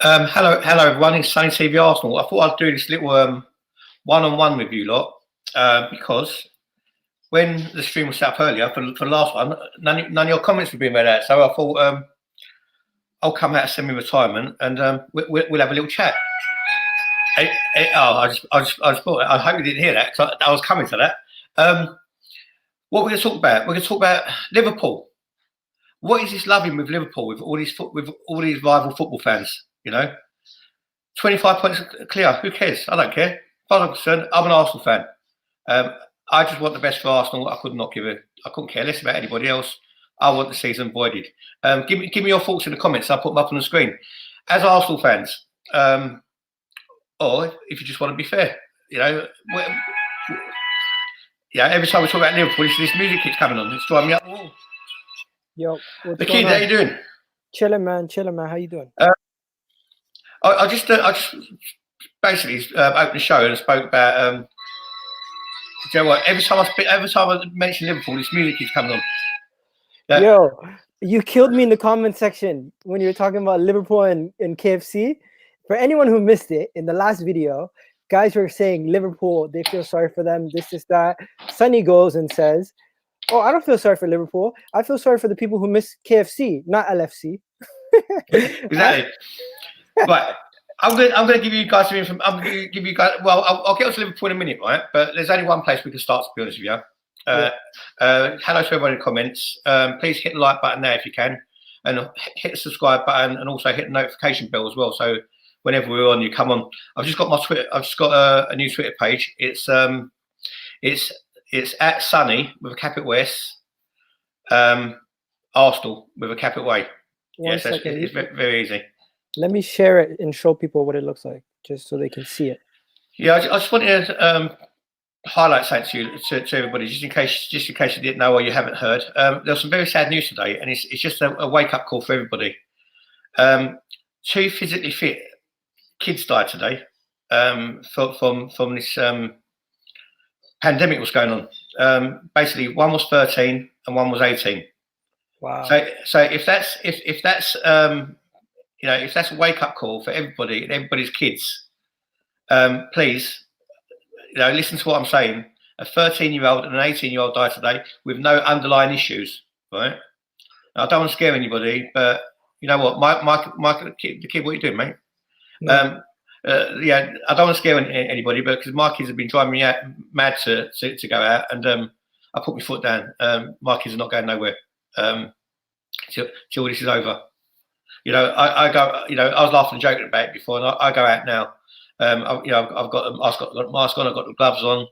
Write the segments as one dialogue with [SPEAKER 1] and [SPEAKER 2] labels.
[SPEAKER 1] Hello everyone. It's Sonny TV Arsenal. I thought I'd do this little one-on-one with you lot because when the stream was set up earlier for the last one, none of your comments were being read out. So I thought I'll come out of semi-retirement and we'll have a little chat. I just thought. I hope you didn't hear that because I was coming to that. What we're going to talk about? We're going to talk about Liverpool. What is this loving with Liverpool with all these rival football fans? 25 points clear. Who cares? I don't care. As far as I'm concerned, I'm an Arsenal fan. I just want the best for Arsenal. I couldn't care less about anybody else. I want the season voided. Give me your thoughts in the comments. I'll put them up on the screen. As Arsenal fans, or if you just want to be fair, every time we talk about Liverpool, this music keeps coming on. It's driving me up the wall.
[SPEAKER 2] Yo,
[SPEAKER 1] the kid, how you doing?
[SPEAKER 2] Chilling, man. How you doing?
[SPEAKER 1] I just basically opened the show and spoke about. You know what? Every time I mention Liverpool, this music keeps coming on.
[SPEAKER 2] Yo, you killed me in the comment section when you were talking about Liverpool and KFC. For anyone who missed it, in the last video, guys were saying Liverpool, they feel sorry for them, this, that. Sonny goes and says, "Oh, I don't feel sorry for Liverpool. I feel sorry for the people who miss KFC, not LFC."
[SPEAKER 1] Exactly. Right. I'm going to give you guys some information. I'm going to give you guys. Well, I'll get on to Liverpool in a minute, right? But there's only one place we can start, to be honest with you. Hello to everyone in the comments. Please hit the like button there if you can, and hit the subscribe button, and also hit the notification bell as well. So whenever we're on, you come on. I've just got my Twitter. I've just got a new Twitter page. It's at Sonny with a capital S, Arsenal with a capital A. Yes, it's very, very easy.
[SPEAKER 2] Let me share it and show people what it looks like, just so they can see it.
[SPEAKER 1] Yeah, I just wanted to highlight something to everybody, just in case you didn't know or you haven't heard. There's some very sad news today, and it's just a wake-up call for everybody. 2 physically fit kids died today from this pandemic was going on. Basically, one was 13 and one was 18.
[SPEAKER 2] Wow.
[SPEAKER 1] So if that's a wake-up call for everybody and everybody's kids, please, listen to what I'm saying. A 13-year-old and an 18-year-old died today with no underlying issues, right? Now, I don't want to scare anybody, but you know what, the kid, what are you doing, mate? No. I don't want to scare anybody, but because my kids have been driving me mad to go out, and I put my foot down. My kids are not going nowhere till this is over. I go. I was laughing and joking about it before, and I go out now. I've got the mask on, I've got the gloves on.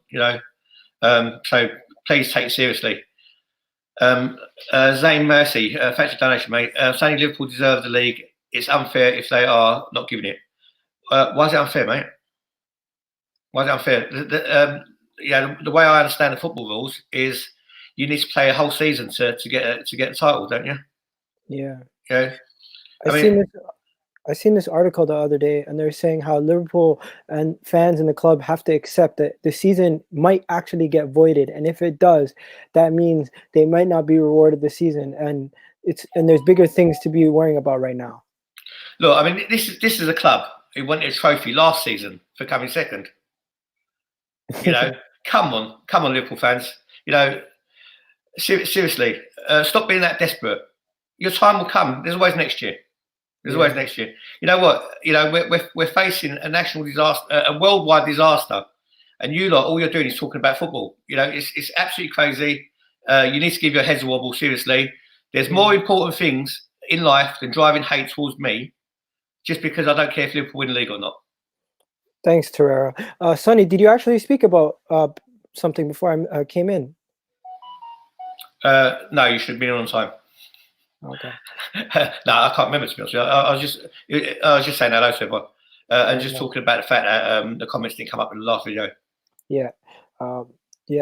[SPEAKER 1] So please take it seriously. Zane Mercy, thanks for donation, mate. Saying Liverpool deserve the league. It's unfair if they are not giving it. Why is it unfair, mate? Why is it unfair? The way I understand the football rules is you need to play a whole season to get a title, don't you?
[SPEAKER 2] Yeah.
[SPEAKER 1] Okay.
[SPEAKER 2] I seen this article the other day, and they're saying how Liverpool and fans in the club have to accept that the season might actually get voided, and if it does, that means they might not be rewarded the season, and there's bigger things to be worrying about right now.
[SPEAKER 1] Look, I mean, this is a club who wanted a trophy last season for coming second. Come on, Liverpool fans. Seriously, stop being that desperate. Your time will come. There's always next year. There's always next year. You know what? We're facing a national disaster, a worldwide disaster, and you lot, all you're doing is talking about football. It's absolutely crazy. You need to give your heads a wobble. Seriously, there's more important things in life than driving hate towards me, just because I don't care if Liverpool win the league or not.
[SPEAKER 2] Thanks, Terrera. Sonny, did you actually speak about something before I came in?
[SPEAKER 1] No, you should have been on time.
[SPEAKER 2] Okay.
[SPEAKER 1] No, I can't remember, to be honest with you. I was just saying hello to everyone and just talking about the fact that the comments didn't come up in the last video.
[SPEAKER 2] Yeah.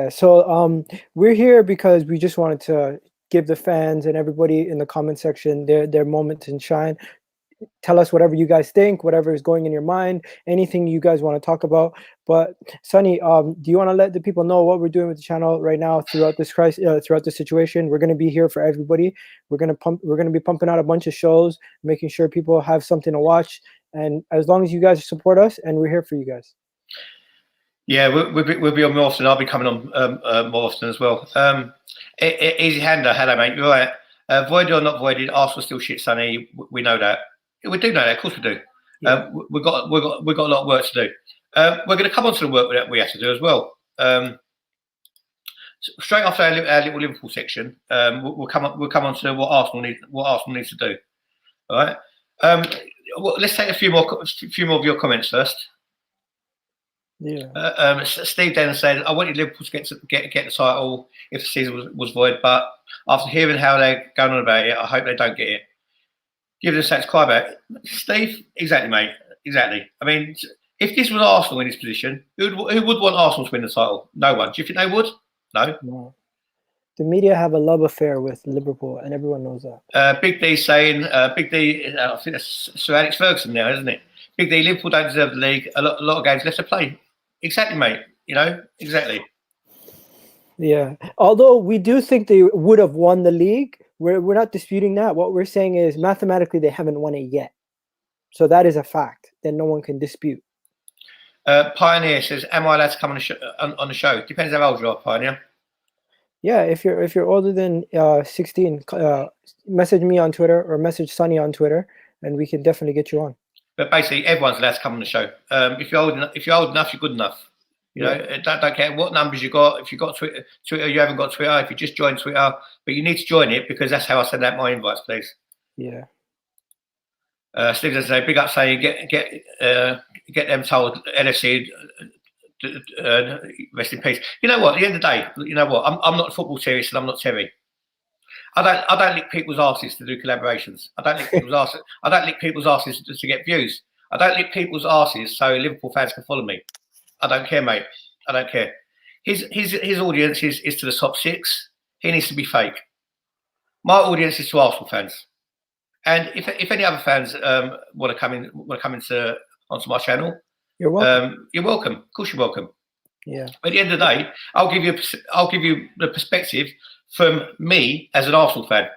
[SPEAKER 2] So we're here because we just wanted to give the fans and everybody in the comment section their moment to shine. Tell us whatever you guys think, whatever is going in your mind, anything you guys want to talk about. But Sonny, do you want to let the people know what we're doing with the channel right now throughout this crisis, throughout this situation? We're going to be here for everybody. We're going to be pumping out a bunch of shows, making sure people have something to watch, And as long as you guys support us, and we're here for you guys.
[SPEAKER 1] Yeah, we'll be on more often. I'll be coming on more often as well. Easy Hander, hello mate, you're right. Voided or not voided, Arsenal still shit, Sonny. We know that. We do know that, of course we do. Yeah. We've got a lot of work to do. We're going to come on to the work that we have to do as well. Straight after our little Liverpool section, we'll come on to what Arsenal needs to do. All right. Well, let's take a few more of your comments first.
[SPEAKER 2] Yeah.
[SPEAKER 1] Steve Dennis said, "I wanted Liverpool to get the title if the season was void, but after hearing how they're going on about it, I hope they don't get it. Give them a chance to cry about it." Steve, exactly, mate, exactly. I mean, if this was Arsenal in this position, who would want Arsenal to win the title? No one. Do you think they would? No.
[SPEAKER 2] The media have a love affair with Liverpool, and everyone knows that.
[SPEAKER 1] Big D saying, Big D, I think that's Sir Alex Ferguson now, isn't it? Big D, Liverpool don't deserve the league. A lot of games left to play. Exactly, mate. You know, exactly.
[SPEAKER 2] Yeah. Although we do think they would have won the league, we're not disputing that. What we're saying is mathematically they haven't won it yet. So that is a fact that no one can dispute.
[SPEAKER 1] Pioneer says, "Am I allowed to come on the show?" Depends how old you are, Pioneer.
[SPEAKER 2] Yeah, if you're older than 16, message me on Twitter or message Sonny on Twitter, and we can definitely get you on.
[SPEAKER 1] But basically, everyone's allowed to come on the show. If you're old enough, you're good enough. You know, don't care what numbers you got. If you've got Twitter, you haven't got Twitter. If you just joined Twitter, but you need to join it because that's how I send out my invites, please.
[SPEAKER 2] Yeah.
[SPEAKER 1] Steve does say, "Big up, saying get them told LFC." Rest in peace. You know what? At the end of the day, you know what? I'm not football serious, and I'm not Terry. I don't lick people's asses to do collaborations. I don't lick people's asses. I don't lick people's asses to get views. I don't lick people's asses so Liverpool fans can follow me. I don't care, mate. I don't care. His audience is to the top 6. He needs to be fake. My audience is to Arsenal fans. And if any other fans want to come onto my channel,
[SPEAKER 2] you're welcome.
[SPEAKER 1] You're welcome. Of course, you're welcome.
[SPEAKER 2] Yeah.
[SPEAKER 1] But at the end of the day, I'll give you the perspective from me as an Arsenal fan,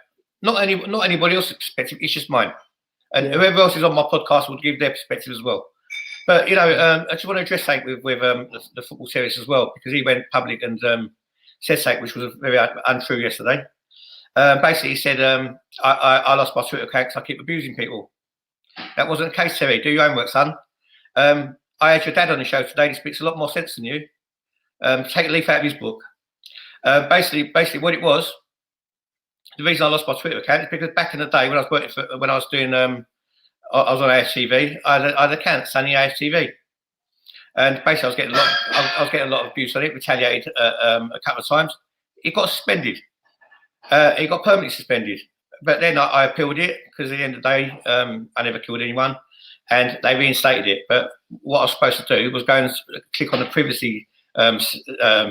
[SPEAKER 1] not anybody else's perspective. It's just mine, and whoever else is on my podcast will give their perspective as well. But you know, I just want to address something with the football series as well, because he went public and said something which was very untrue yesterday. Basically, he said, I lost my Twitter account because I keep abusing people. That wasn't the case, Terry. Do your homework, son. I had your dad on the show today. He speaks a lot more sense than you. Take a leaf out of his book. Basically, what it was, the reason I lost my Twitter account is because back in the day when I was doing, I was on AFTV. I had an account, Sonny AFTV, and basically I was getting a lot of abuse on it. Retaliated a couple of times. It got suspended. It got permanently suspended. But then I appealed it because at the end of the day, I never killed anyone, and they reinstated it. But what I was supposed to do was go and click on the privacy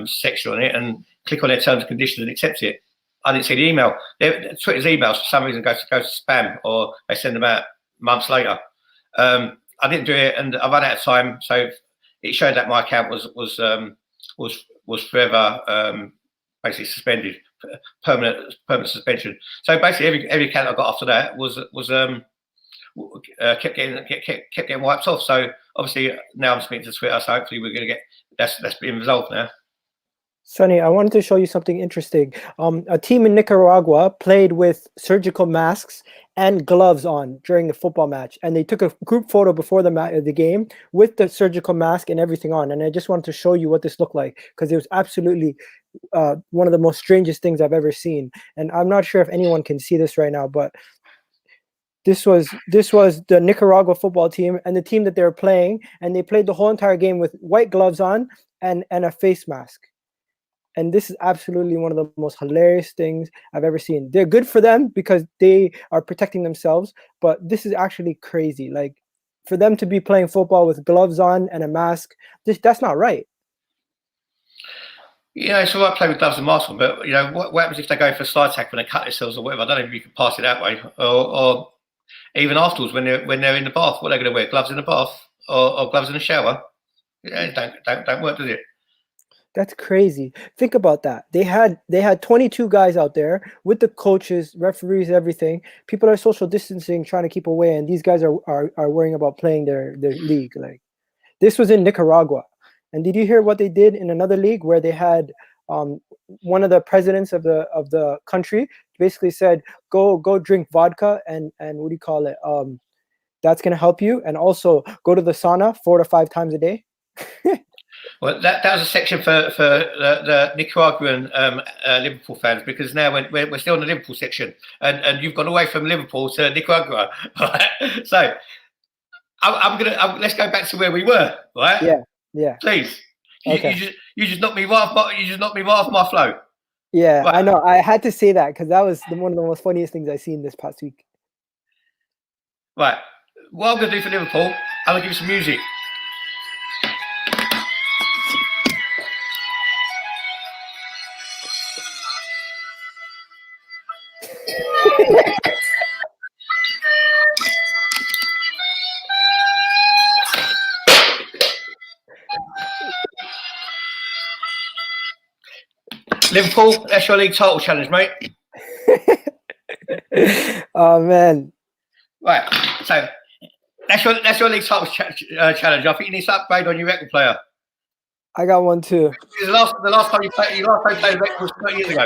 [SPEAKER 1] section on it and click on their terms and conditions and accept it. I didn't see the email. Twitter's emails for some reason go to spam, or they send them out months later. I didn't do it, and I ran out of time, so it showed that my account was forever basically suspended, permanent suspension. So basically, every account I got after that was kept getting wiped off. So obviously now I'm speaking to Twitter, so hopefully we're going to get that's being resolved now.
[SPEAKER 2] Sonny, I wanted to show you something interesting. A team in Nicaragua played with surgical masks and gloves on during the football match, and they took a group photo before the game with the surgical mask and everything on. And I just wanted to show you what this looked like, because it was absolutely one of the most strangest things I've ever seen. And I'm not sure if anyone can see this right now, but this was the Nicaragua football team and the team that they were playing, and they played the whole entire game with white gloves on and a face mask. And this is absolutely one of the most hilarious things I've ever seen. They're good for them because they are protecting themselves, but this is actually crazy. Like, for them to be playing football with gloves on and a mask, that's not right.
[SPEAKER 1] Yeah, it's all right playing with gloves and masks on, but you know what happens if they go for a slide tackle and they cut themselves or whatever? I don't know if you can pass it that way, or even afterwards when they're in the bath, what are they going to wear? Gloves in the bath or gloves in the shower? Yeah, don't work, does it?
[SPEAKER 2] That's crazy. Think about that. They had 22 guys out there with the coaches, referees, everything. People are social distancing, trying to keep away, and these guys are worrying about playing their league. Like, this was in Nicaragua. And did you hear what they did in another league where they had one of the presidents of the country basically said, go drink vodka and what do you call it? That's gonna help you, and also go to the sauna 4 to 5 times a day.
[SPEAKER 1] Well, that was a section for the Nicaraguan Liverpool fans, because now we're still in the Liverpool section, and you've gone away from Liverpool to Nicaragua, right? So let's go back to where we were, right?
[SPEAKER 2] Yeah.
[SPEAKER 1] Please,
[SPEAKER 2] Okay.
[SPEAKER 1] you just knocked me right off my flow.
[SPEAKER 2] Yeah,
[SPEAKER 1] right.
[SPEAKER 2] I know. I had to say that because that was one of the most funniest things I've seen this past week.
[SPEAKER 1] Right. What I'm going to do for Liverpool, I'm going to give you some music. Liverpool, that's your league title challenge, mate.
[SPEAKER 2] Oh man.
[SPEAKER 1] Right. So that's your league title challenge. I think you need to upgrade on your record player.
[SPEAKER 2] I got one too.
[SPEAKER 1] The last time you played the record was 30 years ago.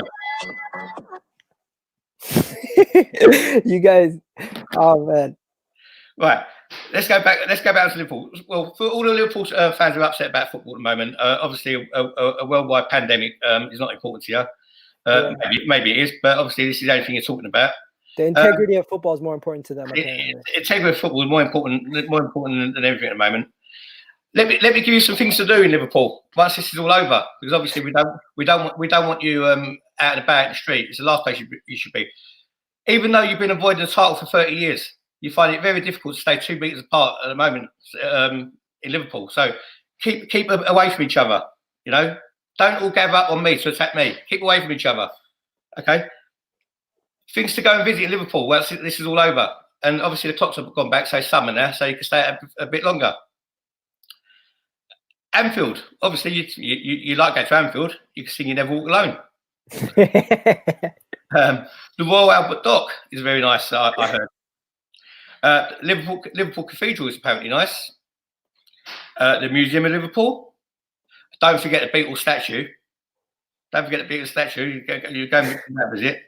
[SPEAKER 2] You guys, oh man.
[SPEAKER 1] Right. Let's go back to Liverpool. Well, for all the Liverpool fans who are upset about football at the moment, obviously a worldwide pandemic is not important to you. Yeah. Maybe it is, but obviously this is the only thing you're talking about.
[SPEAKER 2] The integrity of football is more important to them.
[SPEAKER 1] Integrity of football is more important than everything at the moment. Let me give you some things to do in Liverpool once this is all over, because obviously we don't want you out and about in the street. It's the last place you should be. Even though you've been avoiding the title for 30 years, you find it very difficult to stay 2 meters apart at the moment in Liverpool. So keep away from each other. You know, don't all gather up on me to attack me. Keep away from each other. Okay. Things to go and visit in Liverpool once this is all over, and obviously the clocks have gone back, so summer now, so you can stay a bit longer. Anfield, obviously you like going to Anfield. You can sing "You Never Walk Alone." The Royal Albert Dock is very nice. I heard. Liverpool Cathedral is apparently nice. The Museum of Liverpool. Don't forget the Beatles statue. You go and visit.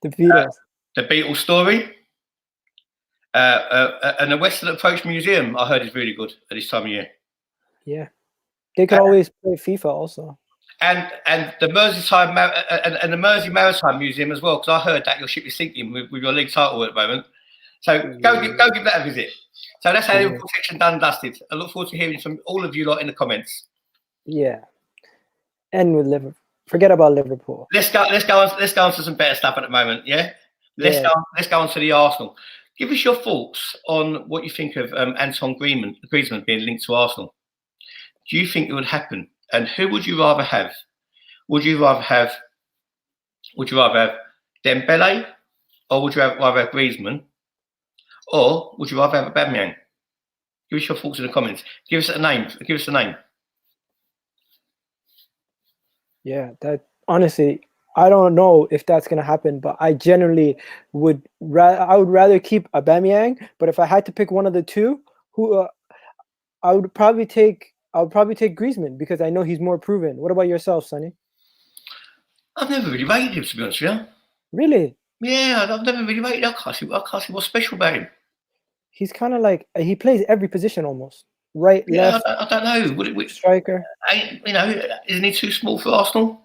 [SPEAKER 2] The Beatles.
[SPEAKER 1] The Beatles story. And the Western Approach Museum, I heard, is really good at this time of year.
[SPEAKER 2] Yeah. They could always play FIFA also.
[SPEAKER 1] And the Merseyside and the Mersey Maritime Museum as well, because I heard that your ship is sinking with your league title at the moment. So go give that a visit. So that's how the Liverpool section done and dusted. I look forward to hearing from all of you lot in the comments.
[SPEAKER 2] Yeah. And with Liverpool. Forget about Liverpool.
[SPEAKER 1] Let's go on to some better stuff at the moment, yeah? Let's go on to the Arsenal. Give us your thoughts on what you think of Anton Griezmann being linked to Arsenal. Do you think it would happen? And who would you rather have? Would you rather have Dembele, or would you rather have Griezmann, or would you rather have Aubameyang? Give us your thoughts in the comments. Give us a name.
[SPEAKER 2] Yeah, that honestly, I don't know if that's gonna happen, but I generally would rather keep Aubameyang. But if I had to pick one of the two, I would probably take Griezmann, because I know he's more proven. What about yourself, Sonny?
[SPEAKER 1] I've never really rated him, to be honest with you.
[SPEAKER 2] Really?
[SPEAKER 1] Yeah, I've never really rated him. I can't see what's special about him.
[SPEAKER 2] He's kind of like, he plays every position almost. Right, left.
[SPEAKER 1] I don't know.
[SPEAKER 2] Striker.
[SPEAKER 1] Isn't he too small for Arsenal?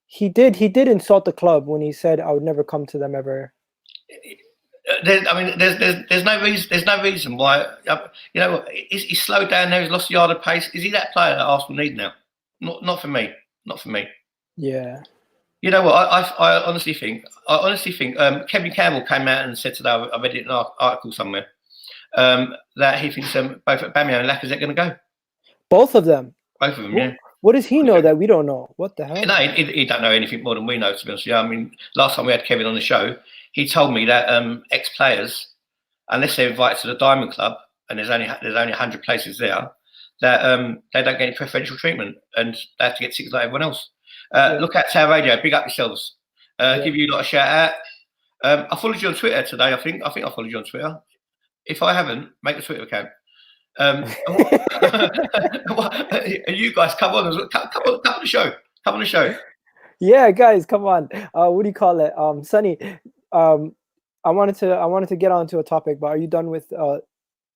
[SPEAKER 1] He
[SPEAKER 2] did insult the club when he said, "I would never come to them ever."
[SPEAKER 1] There's no reason why. He's slowed down now. He's lost a yard of pace. Is he that player that Arsenal need now? Not for me.
[SPEAKER 2] Yeah.
[SPEAKER 1] You know what? I honestly think Kevin Campbell came out and said today, I read it in an article somewhere, that he thinks both Aubameyang and Lacazette are going to go.
[SPEAKER 2] Both of them?
[SPEAKER 1] Both of them, yeah.
[SPEAKER 2] What does he know that we don't know? What the hell?
[SPEAKER 1] No, he don't know anything more than we know, to be honest with you. I mean, last time we had Kevin on the show, he told me that ex-players, unless they're invited to the Diamond Club, and there's only 100 places there, that they don't get any preferential treatment and they have to get tickets like everyone else. Look at Tower Radio. Big up yourselves. Give you a lot of shout out. I followed you on Twitter today. I think I followed you on Twitter. If I haven't, make a Twitter account. You guys come on the show. Come on the show.
[SPEAKER 2] Yeah, guys, come on. What do you call it? Sonny, I wanted to get onto a topic, but are you done with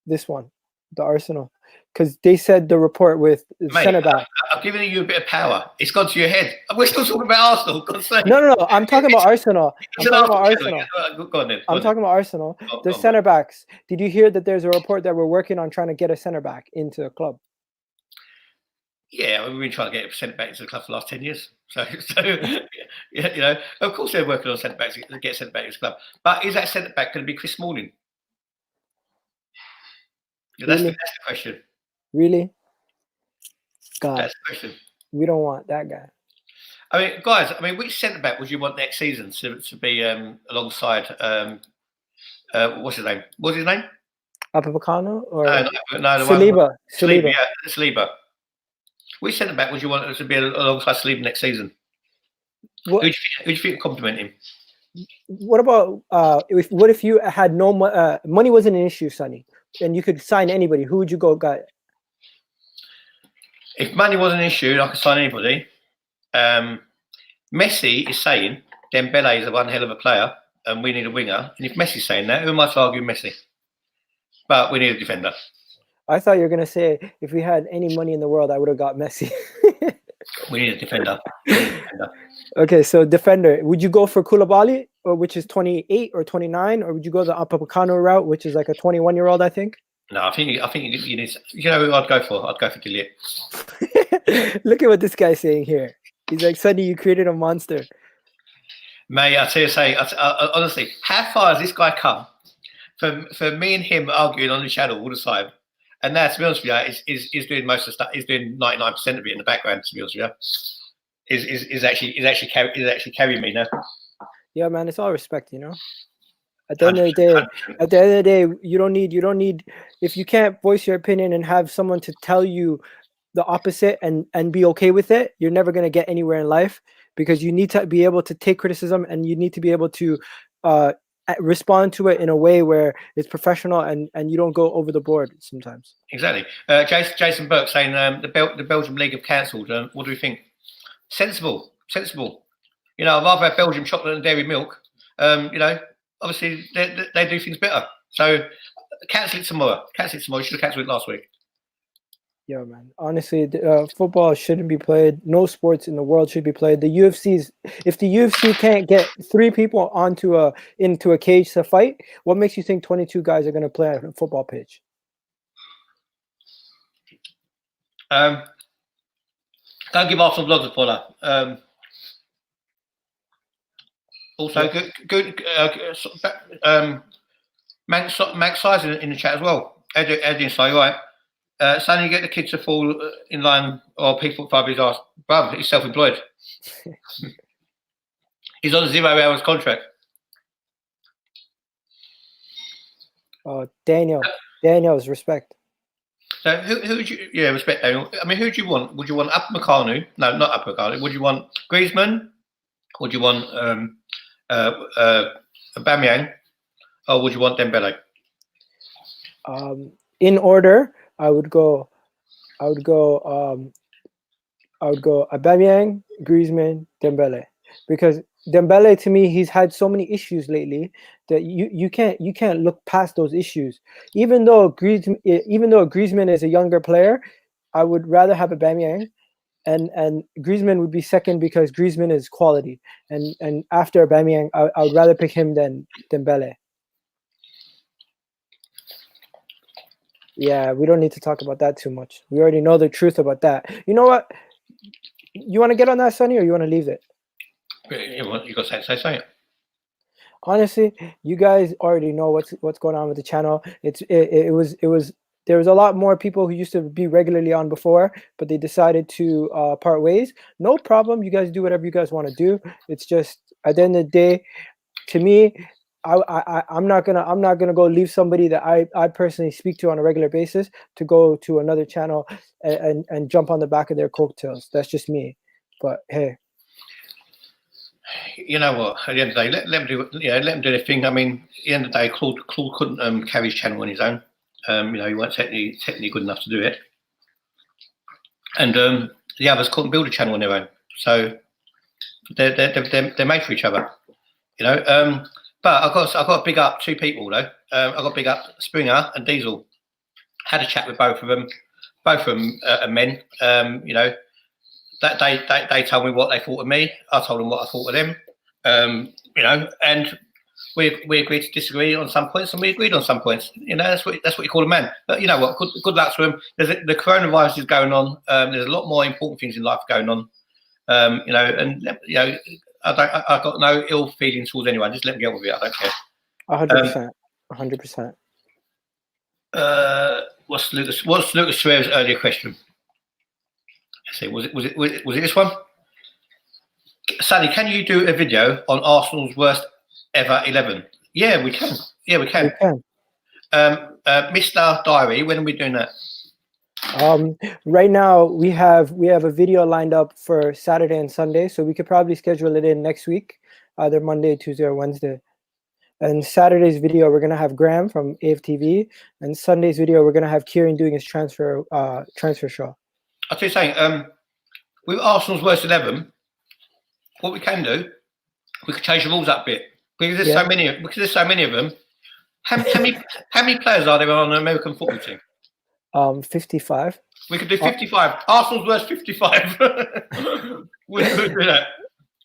[SPEAKER 2] this one, the Arsenal? Because they said the report with centre back.
[SPEAKER 1] I'm giving you a bit of power. It's gone to your head. We're still talking about Arsenal.
[SPEAKER 2] No. I'm talking about Arsenal. I'm talking about Arsenal.
[SPEAKER 1] Go on then.
[SPEAKER 2] I'm talking about Arsenal. The centre backs. Did you hear that there's a report that we're working on trying to get a centre back into the club?
[SPEAKER 1] Yeah, we've been trying to get a centre back into the club for the last 10 years. So yeah, you know, of course they're working on centre backs to get centre back into the club. But is that centre back going to be Chris Smalling? That's the question.
[SPEAKER 2] Really? God.
[SPEAKER 1] That's the question.
[SPEAKER 2] We don't want that guy.
[SPEAKER 1] I mean, guys, which centre back would you want next season to be alongside what's his name? What's his name?
[SPEAKER 2] Upamecano or
[SPEAKER 1] no,
[SPEAKER 2] Saliba?
[SPEAKER 1] Saliba, yeah, Saliba. Which centre back would you want to be alongside Saliba next season? Who do you think would compliment him?
[SPEAKER 2] What about what if you had no money wasn't an issue, Sonny, and you could sign anybody? Who would you go get?
[SPEAKER 1] If money wasn't an issue, I could sign anybody. Messi is saying Dembele is one hell of a player and we need a winger. And if Messi's saying that, who am I to argue Messi? But we need a defender.
[SPEAKER 2] I thought you were going to say, if we had any money in the world, I would have got Messi.
[SPEAKER 1] We need a defender.
[SPEAKER 2] Okay, so defender. Would you go for Koulibaly, which is 28 or 29, or would you go the Upamecano route, which is like a 21-year-old, I think?
[SPEAKER 1] No, I think you need. You know who I'd go for? I'd go for Gillette.
[SPEAKER 2] Look at what this guy's saying here. He's like, Sonny, you created a monster.
[SPEAKER 1] Mate, I tell you, honestly, how far has this guy come for me and him arguing on the channel all the time? And now, to be honest with you, is doing most of the stuff. He's doing 99% of it in the background. To be honest with you, is actually carrying me now.
[SPEAKER 2] Yeah, man, it's all respect, you know. At the end of the day, you don't need. If you can't voice your opinion and have someone to tell you the opposite and be okay with it, you're never gonna get anywhere in life, because you need to be able to take criticism and you need to be able to respond to it in a way where it's professional and you don't go over the board sometimes.
[SPEAKER 1] Exactly. Jason Burke saying the Belgium League have cancelled. What do we think? Sensible. You know, I'd rather have Belgium chocolate and dairy milk. You know, obviously they do things better. So cancel it tomorrow. You should have cancelled it last week.
[SPEAKER 2] Yeah, man. Honestly, football shouldn't be played. No sports in the world should be played. The UFC's, if the UFC can't get 3 people into a cage to fight, what makes you think 22 guys are going to play on a football pitch?
[SPEAKER 1] Don't give Arsenal blood to follow. Also, good. Max Size in the chat as well. Eddie, so right. Sonny, get the kids to fall in line, or people for his ass. Brother, he's self-employed. He's on a 0 hours contract.
[SPEAKER 2] Oh, Daniel's respect.
[SPEAKER 1] So who would you? Yeah, respect Daniel. I mean, who do you want? Would you want Upamecano? No, not Upamecano. Would you want Griezmann? Would you want Aubameyang? Or would you want Dembele?
[SPEAKER 2] In order, I would go Aubameyang, Griezmann, Dembele, because Dembele, to me, he's had so many issues lately that you can't look past those issues. Even though Griezmann is a younger player, I would rather have Aubameyang, and Griezmann would be second because Griezmann is quality, and after Aubameyang, I would rather pick him than Dembele. Yeah, we don't need to talk about that too much. We already know the truth about that. You know what? You want to get on that, Sonny, or you want to leave it?
[SPEAKER 1] You got to say something.
[SPEAKER 2] Honestly, you guys already know what's going on with the channel. There was a lot more people who used to be regularly on before, but they decided to part ways. No problem. You guys do whatever you guys want to do. It's just, at the end of the day, to me, I'm not gonna go leave somebody that I personally speak to on a regular basis to go to another channel and jump on the back of their coattails. That's just me. But hey,
[SPEAKER 1] you know what? At the end of the day, let them do. Let them do their thing. I mean, at the end of the day, Claude couldn't carry his channel on his own. He weren't technically good enough to do it, and the others couldn't build a channel on their own. So they're made for each other, But I've got to big up two people though. I've got to big up Springer and Diesel. Had a chat with both of them. Both of them are men. That they told me what they thought of me. I told them what I thought of them. And we agreed to disagree on some points, and we agreed on some points. That's what you call a man. But you know what? Good luck to them. The coronavirus is going on. There's a lot more important things in life going on. I've got no ill feelings towards anyone. Just let me get on with it. I don't care.
[SPEAKER 2] 100%. 100%.
[SPEAKER 1] What's Lucas Ferreira's earlier question? Let's see. Was it this one? Sonny, can you do a video on Arsenal's worst ever 11? Yeah, we can. We can. Mr. Diary, when are we doing that?
[SPEAKER 2] Right now we have a video lined up for Saturday and Sunday, so we could probably schedule it in next week, either Monday, Tuesday, or Wednesday. And Saturday's video we're gonna have Graham from AFTV, and Sunday's video we're gonna have Kieran doing his transfer show.
[SPEAKER 1] I'll tell you something. With Arsenal's worst 11, what we can do, we could change the rules up a bit because there's so many. Because there's so many of them. How many players are there on an American football team?
[SPEAKER 2] 55.
[SPEAKER 1] We could do 55. Arsenal's worst 55. we could do that.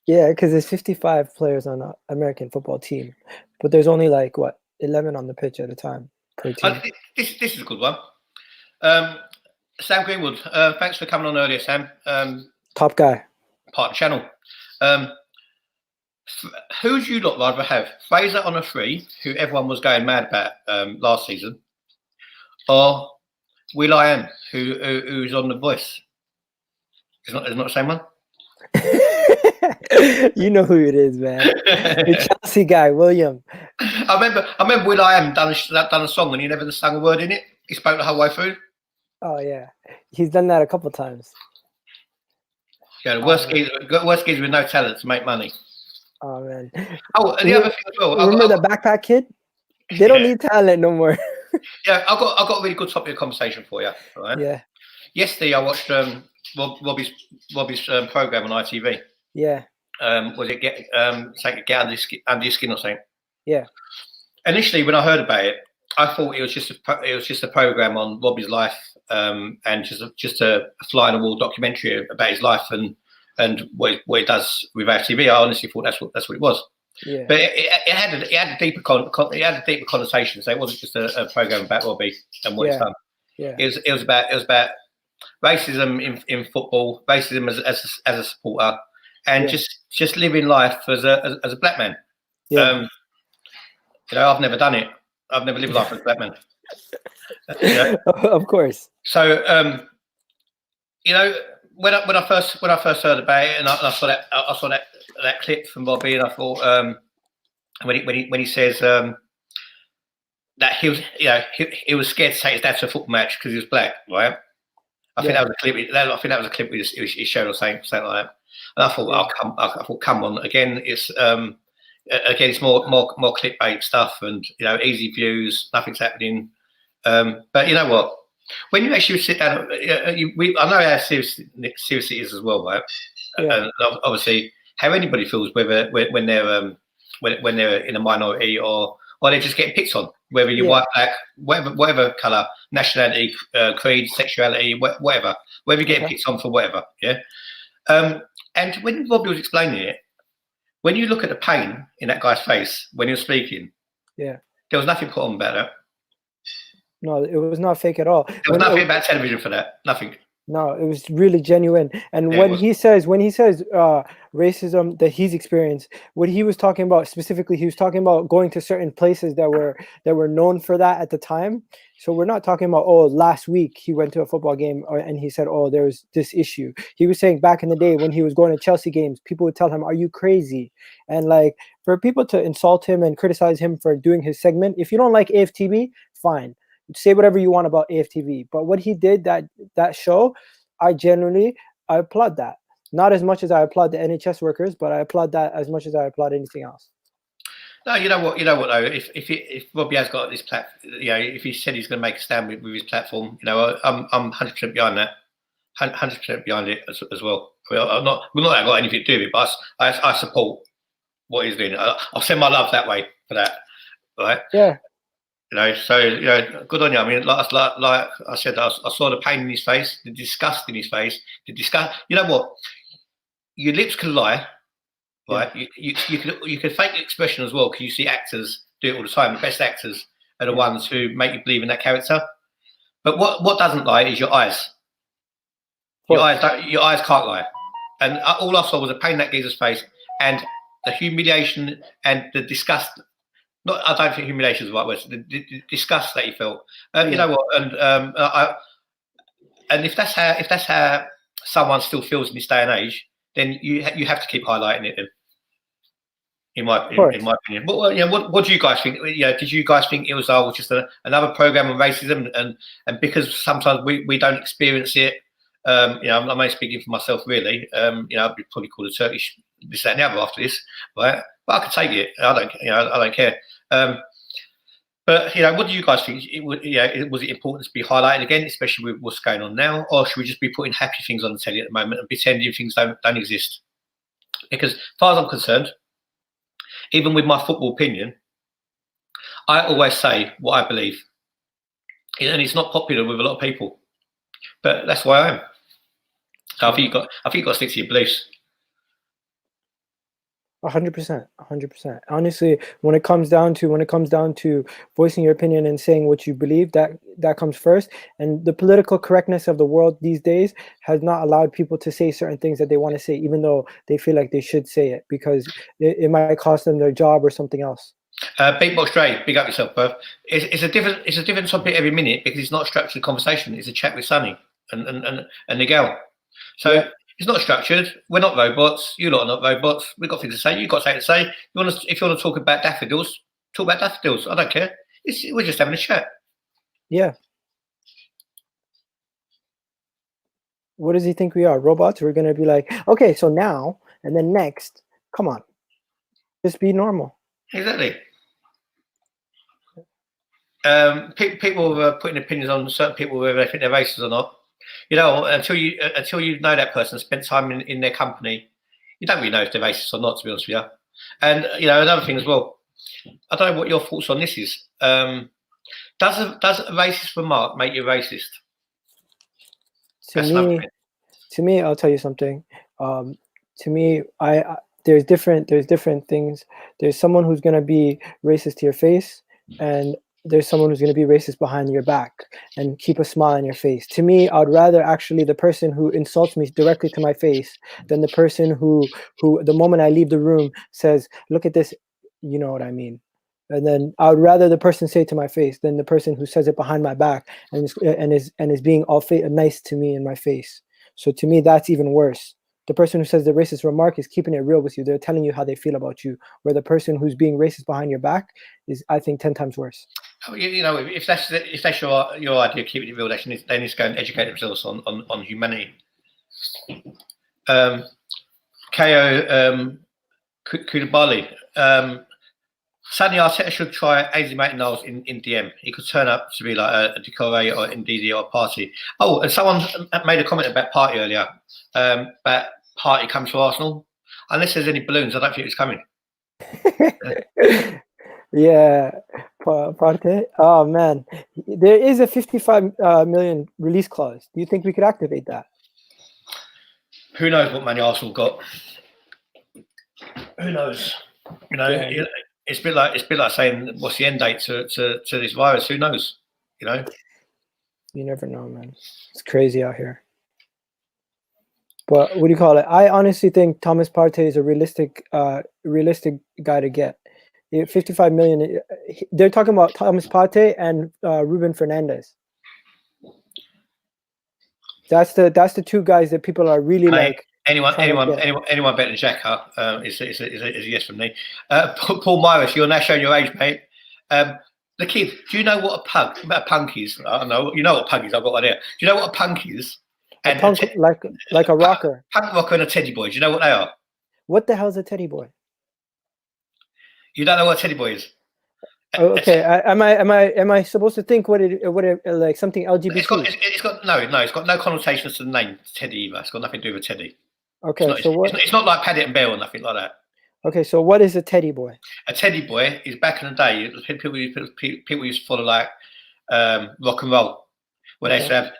[SPEAKER 2] Yeah, because there's 55 players on an American football team, but there's only 11 on the pitch at a time per team.
[SPEAKER 1] This is a good one. Sam Greenwood, thanks for coming on earlier, Sam.
[SPEAKER 2] Top guy.
[SPEAKER 1] Part of the channel. Who would you lot rather have? Fraser on a free, who everyone was going mad about last season, or will.i.am, who's on The Voice? It's not the same one?
[SPEAKER 2] You know who it is, man. The Chelsea guy, William.
[SPEAKER 1] I remember will.i.am done a song and he never sung a word in it. He spoke the whole way through.
[SPEAKER 2] Oh yeah, he's done that a couple times.
[SPEAKER 1] Yeah, the worst geezer with no talent to make money.
[SPEAKER 2] Oh man.
[SPEAKER 1] Oh, and the other thing as well.
[SPEAKER 2] Remember the backpack kid? They don't need talent no more.
[SPEAKER 1] Yeah, I've got a really good topic of conversation for you. Right?
[SPEAKER 2] Yeah.
[SPEAKER 1] Yesterday I watched Robbie's program on ITV.
[SPEAKER 2] Yeah.
[SPEAKER 1] Was it get under your skin or something?
[SPEAKER 2] Yeah.
[SPEAKER 1] Initially, when I heard about it, I thought it was just a program on Robbie's life, and just a fly on the wall documentary about his life and what he does with AFTV. I honestly thought that's what it was.
[SPEAKER 2] Yeah.
[SPEAKER 1] But it had a deeper connotation. So it wasn't just a program about Robbie and what he's done.
[SPEAKER 2] Yeah.
[SPEAKER 1] It was about racism in football, racism as a supporter, and just living life as a black man. Yeah. I've never done it. I've never lived life as a black man.
[SPEAKER 2] Of course.
[SPEAKER 1] So when I first heard about it, and I saw that clip from Robbie, and I thought when he says that he was scared to take his dad to a football match because he was black, right? I think that was a clip. I think that was a clip he showed or something like that. And I thought, come on, again, it's more clickbait stuff, and easy views, nothing's happening. But you know what? When you actually sit down, I know how serious it is as well, right?
[SPEAKER 2] Yeah.
[SPEAKER 1] And obviously, how anybody feels whether when they're in a minority or they're just getting picked on, whether you're white, black, whatever colour, nationality, creed, sexuality, whatever you're getting picked on for whatever, yeah. And when Robbie was explaining it, when you look at the pain in that guy's face when he was speaking, there was nothing put on about that.
[SPEAKER 2] No, it was not fake at all.
[SPEAKER 1] There was nothing about television for that. Nothing.
[SPEAKER 2] No, it was really genuine. And
[SPEAKER 1] Yeah,
[SPEAKER 2] when he says racism that he's experienced, what he was talking about specifically, he was talking about going to certain places that were known for that at the time. So we're not talking about, oh, last week he went to a football game and he said, oh, there was this issue. He was saying back in the day when he was going to Chelsea games, people would tell him, are you crazy? And like, for people to insult him and criticize him for doing his segment, if you don't like AFTV, fine, say whatever you want about AFTV. But what he did that show, I applaud that. Not as much as I applaud the NHS workers, but I applaud that as much as I applaud anything else.
[SPEAKER 1] No, you know what though. If Robbie has got this platform, you know, if he said he's going to make a stand with his platform, you know, I'm 100% behind that. 100% behind it as well. We're not got anything to do with it, but I support what he's doing. I'll send my love that way for that, right?
[SPEAKER 2] Yeah.
[SPEAKER 1] You know, so you know, good on you. I mean, like I said, I saw the pain in his face, the disgust in his face, the disgust. You know what? Your lips can lie, right? Yeah. You can fake expression as well, because you see actors do it all the time. The best actors are the ones who make you believe in that character. But what doesn't lie is your eyes. Your eyes can't lie. And all I saw was a pain in that geezer's face, and the humiliation and the disgust. I don't think humiliation is the right word. The disgust that he felt. You know what? And if that's how someone still feels in this day and age, then you have to keep highlighting it. Then, in my opinion. But you know, what do you guys think? You know, did you guys think it was just another program on racism? And because sometimes we don't experience it. You know, I'm only speaking for myself, really. You know, I'd be probably called a Turkish this, that, and the other after this, right? But I could take it. I don't care. But you know, what do you guys think? Was it important to be highlighted again, especially with what's going on now, or should we just be putting happy things on the telly at the moment and pretending things don't exist? Because, as far as I'm concerned, even with my football opinion, I always say what I believe, and it's not popular with a lot of people, but that's why I am. So I think you've got to stick to your beliefs.
[SPEAKER 2] 100%, 100%. Honestly, when it comes down to voicing your opinion and saying what you believe, that comes first. And the political correctness of the world these days has not allowed people to say certain things that they want to say, even though they feel like they should say it, because it might cost them their job or something else.
[SPEAKER 1] Beatbox Dre, big up yourself, bro. It's a different topic every minute, because it's not a structured conversation. It's a chat with Sonny and Miguel. So. Yeah. It's not structured. We're not robots. You lot are not robots. We've got things to say. You've got something to say. If you want to talk about daffodils, talk about daffodils. I don't care. We're just having a chat.
[SPEAKER 2] Yeah. What does he think we are? Robots? We're going to be like, okay, so now, and then next, come on. Just be normal.
[SPEAKER 1] Exactly. People are putting opinions on certain people, whether they think they're racist or not. You know, until you know that person, spent time in their company, you don't really know if they're racist or not, to be honest with you. And you know, another thing as well, I don't know what your thoughts on this is. Does a racist remark make you racist?
[SPEAKER 2] To me, I'll tell you something. To me, there's different things. There's someone who's gonna be racist to your face, and there's someone who's going to be racist behind your back and keep a smile on your face. To me, I'd rather actually the person who insults me directly to my face than the person who the moment I leave the room says, look at this, you know what I mean. And then I would rather the person say it to my face than the person who says it behind my back and is being all nice to me in my face. So to me, that's even worse. The person who says the racist remark is keeping it real with you. They're telling you how they feel about you. Where the person who's being racist behind your back is, I think, 10 times worse.
[SPEAKER 1] You know, if that's your idea of keeping it real, they need to go and educate themselves on humanity. Ko Koulibaly. Sadly, Arteta should try Ainsley Maitland-Niles in DM. He could turn up to be like a Decore or Ndidi or Partey. Oh, and someone made a comment about Partey earlier. About Partey comes to Arsenal. Unless there's any balloons, I don't think it's coming.
[SPEAKER 2] Yeah, Partey. Oh man, there is a 55 million release clause. Do you think we could activate that?
[SPEAKER 1] Who knows what money Arsenal got? Who knows? You know, yeah. It's a bit like saying what's the end date to this virus? Who knows? You know.
[SPEAKER 2] You never know, man. It's crazy out here. But what do you call it? I honestly think Thomas Partey is a realistic guy to get. 55 million. They're talking about Thomas Partey and Ruben Fernandes. That's the two guys that people are really like.
[SPEAKER 1] Anyone better than Xhaka is a yes from me. Paul Myris, you're now showing your age, mate. The kid, do you know what a punk is? I don't know. You know what a punk is? I've got an idea. Do you know what a punk is?
[SPEAKER 2] And punk, like a rocker.
[SPEAKER 1] Punk rocker and a teddy boy. Do you know what they are?
[SPEAKER 2] What the hell is a teddy boy?
[SPEAKER 1] You don't know what a teddy boy is?
[SPEAKER 2] Okay, am I supposed to think what it like something LGBT?
[SPEAKER 1] It's got no connotations to the name Teddy either. It's got nothing to do with Teddy.
[SPEAKER 2] Okay,
[SPEAKER 1] it's not like Paddy and Bell or nothing like that.
[SPEAKER 2] Okay, so what is a teddy boy?
[SPEAKER 1] A teddy boy is back in the day. People used to follow like rock and roll. Where they used to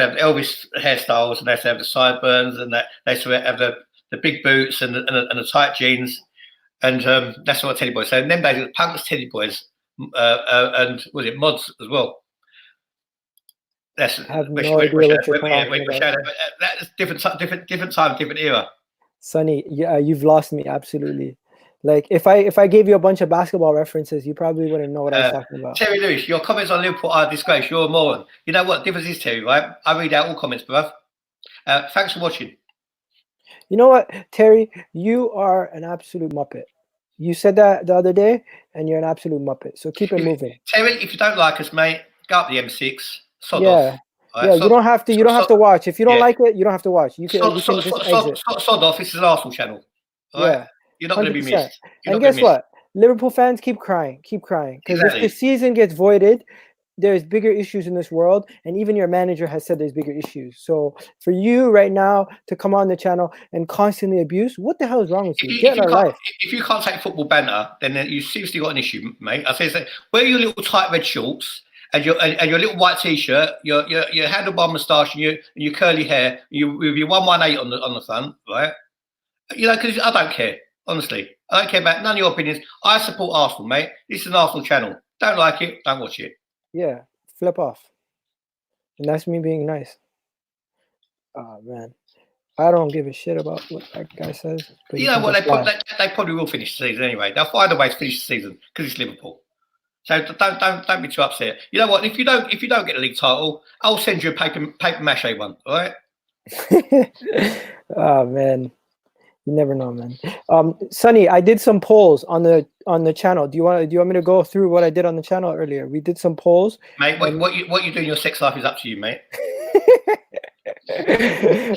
[SPEAKER 1] have Elvis hairstyles, and they used to have the sideburns, and they used to have the big boots and the tight jeans, and that's what a teddy boy. So in them days, it was punks, teddy boys, and was it mods as well? That's
[SPEAKER 2] I have no idea what you're talking about.
[SPEAKER 1] That's different time, different era.
[SPEAKER 2] Sonny, yeah, you've lost me absolutely. Like if I gave you a bunch of basketball references, you probably wouldn't know what I was talking about.
[SPEAKER 1] Terry Lewis, your comments on Liverpool are a disgrace. You're a moron. You know what difference is, Terry, right? I read out all comments, bruv. Thanks for watching.
[SPEAKER 2] You know what, Terry? You are an absolute muppet. You said that the other day, and you're an absolute muppet. So keep it moving.
[SPEAKER 1] Terry, if you don't like us, mate, go up the M6. Sod off.
[SPEAKER 2] Right? Yeah, you don't have to. You don't have to watch. If you don't like it, you don't have to watch. You can just exit.
[SPEAKER 1] Sod off. This is an Arsenal channel.
[SPEAKER 2] Yeah.
[SPEAKER 1] You're not going to be missed.
[SPEAKER 2] And guess what? Liverpool fans, keep crying. Because if the season gets voided, there's bigger issues in this world. And even your manager has said there's bigger issues. So for you right now to come on the channel and constantly abuse, what the hell is wrong with you? Get in our life.
[SPEAKER 1] If you can't take football banter, then you seriously got an issue, mate. I say, wear your little tight red shorts and your little white t-shirt, your handlebar moustache and your curly hair, with your 118 on the front, right? You know, because I don't care. Honestly, I don't care about none of your opinions. I support Arsenal, mate. This is an Arsenal channel. Don't like it, don't watch it.
[SPEAKER 2] Yeah, flip off. And that's me being nice. Oh, man. I don't give a shit about what that guy says. But
[SPEAKER 1] you know what? They probably will finish the season anyway. They'll find a way to finish the season because it's Liverpool. So don't be too upset. You know what? If you don't get a league title, I'll send you a paper mache one. All right?
[SPEAKER 2] Oh, man. You never know, man. Sonny, I did some polls on the channel. Do you want me to go through what I did on the channel earlier? We did some polls.
[SPEAKER 1] Mate, what you do in your sex life is up to you, mate.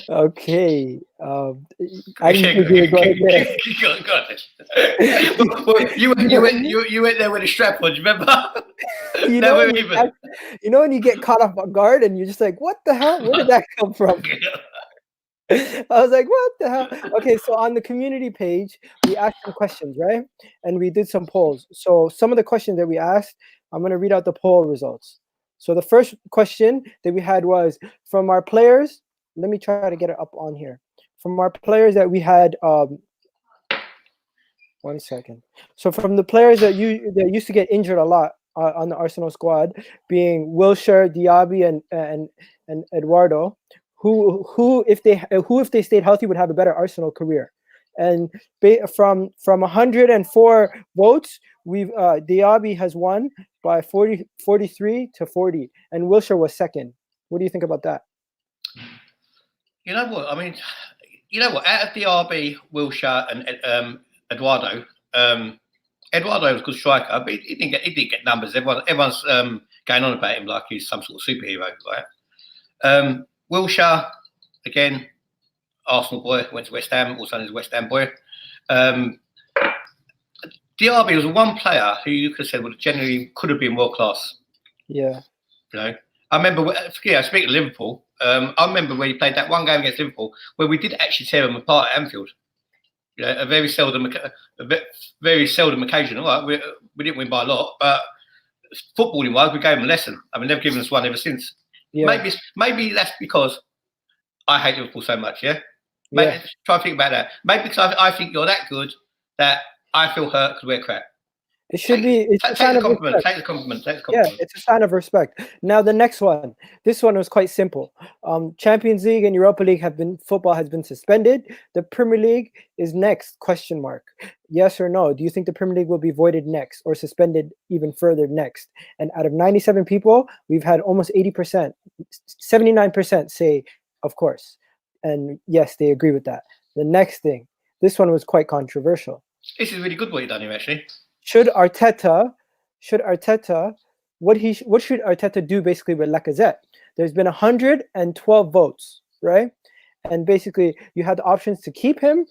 [SPEAKER 2] Okay. I didn't think you were going there.
[SPEAKER 1] You went there with a strap on, do you remember?
[SPEAKER 2] You know when you get caught off guard and you're just like, what the hell? Where did that come from? I was like, what the hell? Okay, so on the community page, we asked some questions, right? And we did some polls. So some of the questions that we asked, I'm going to read out the poll results. So the first question that we had was from our players. Let me try to get it up on here. From our players that we had, 1 second. So from the players that used to get injured a lot on the Arsenal squad, being Wilshere, Diaby, and Eduardo, who if they stayed healthy would have a better Arsenal career. And from 104 votes, Diaby has won by 43 to 40, and Wilshere was second. What do you think about that?
[SPEAKER 1] You know what? I mean, you know what? Out of Diaby, Wilshere, and Eduardo, Eduardo was a good striker, but he didn't get numbers. Everyone's going on about him like he's some sort of superhero, right? Wilshere, again, Arsenal boy, went to West Ham, also is a West Ham boy. Diaby was one player who you could have said generally could have been world class. Yeah. You know, I remember, speaking of Liverpool, I remember when he played that one game against Liverpool where we did actually tear them apart at Anfield. You know, a very seldom occasion. All right, we didn't win by a lot, but footballing wise, we gave them a lesson. I mean, they've given us one ever since. Yeah. Maybe that's because I hate Liverpool so much. Yeah. Maybe try to think about that. Maybe because I think you're that good that I feel hurt because we're crap.
[SPEAKER 2] It should be. It's a
[SPEAKER 1] Take
[SPEAKER 2] sign
[SPEAKER 1] the
[SPEAKER 2] of
[SPEAKER 1] compliment.
[SPEAKER 2] respect.
[SPEAKER 1] Take the compliment. Take the
[SPEAKER 2] Yeah,
[SPEAKER 1] compliment.
[SPEAKER 2] it's a sign of respect. Now the next one. This one was quite simple. Champions League and Europa League football has been suspended. The Premier League is next? Question mark. Yes or no? Do you think the Premier League will be voided next or suspended even further next? And out of 97 people, we've had almost 80%, 79% say of course. And yes, they agree with that. The next thing. This one was quite controversial.
[SPEAKER 1] This is really good what you've done here, actually.
[SPEAKER 2] Should Arteta, what should Arteta do basically with Lacazette? There's been 112 votes, right? And basically you had the options to keep him,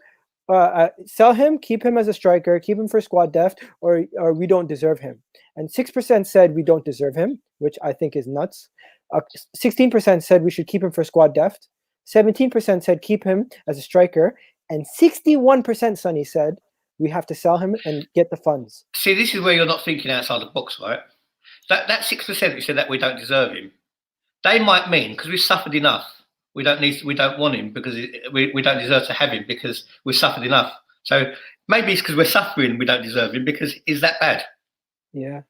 [SPEAKER 2] sell him, keep him as a striker, keep him for squad depth, or we don't deserve him. And 6% said we don't deserve him, which I think is nuts. 16% said we should keep him for squad depth. 17% said keep him as a striker. And 61%, Sonny, said we have to sell him and get the funds.
[SPEAKER 1] See, this is where you're not thinking outside the box, right? That 6% who said that we don't deserve him, they might mean because we've suffered enough. We don't want him because we don't deserve to have him because we've suffered enough. So maybe it's because we're suffering we don't deserve him because is that bad?
[SPEAKER 2] Yeah.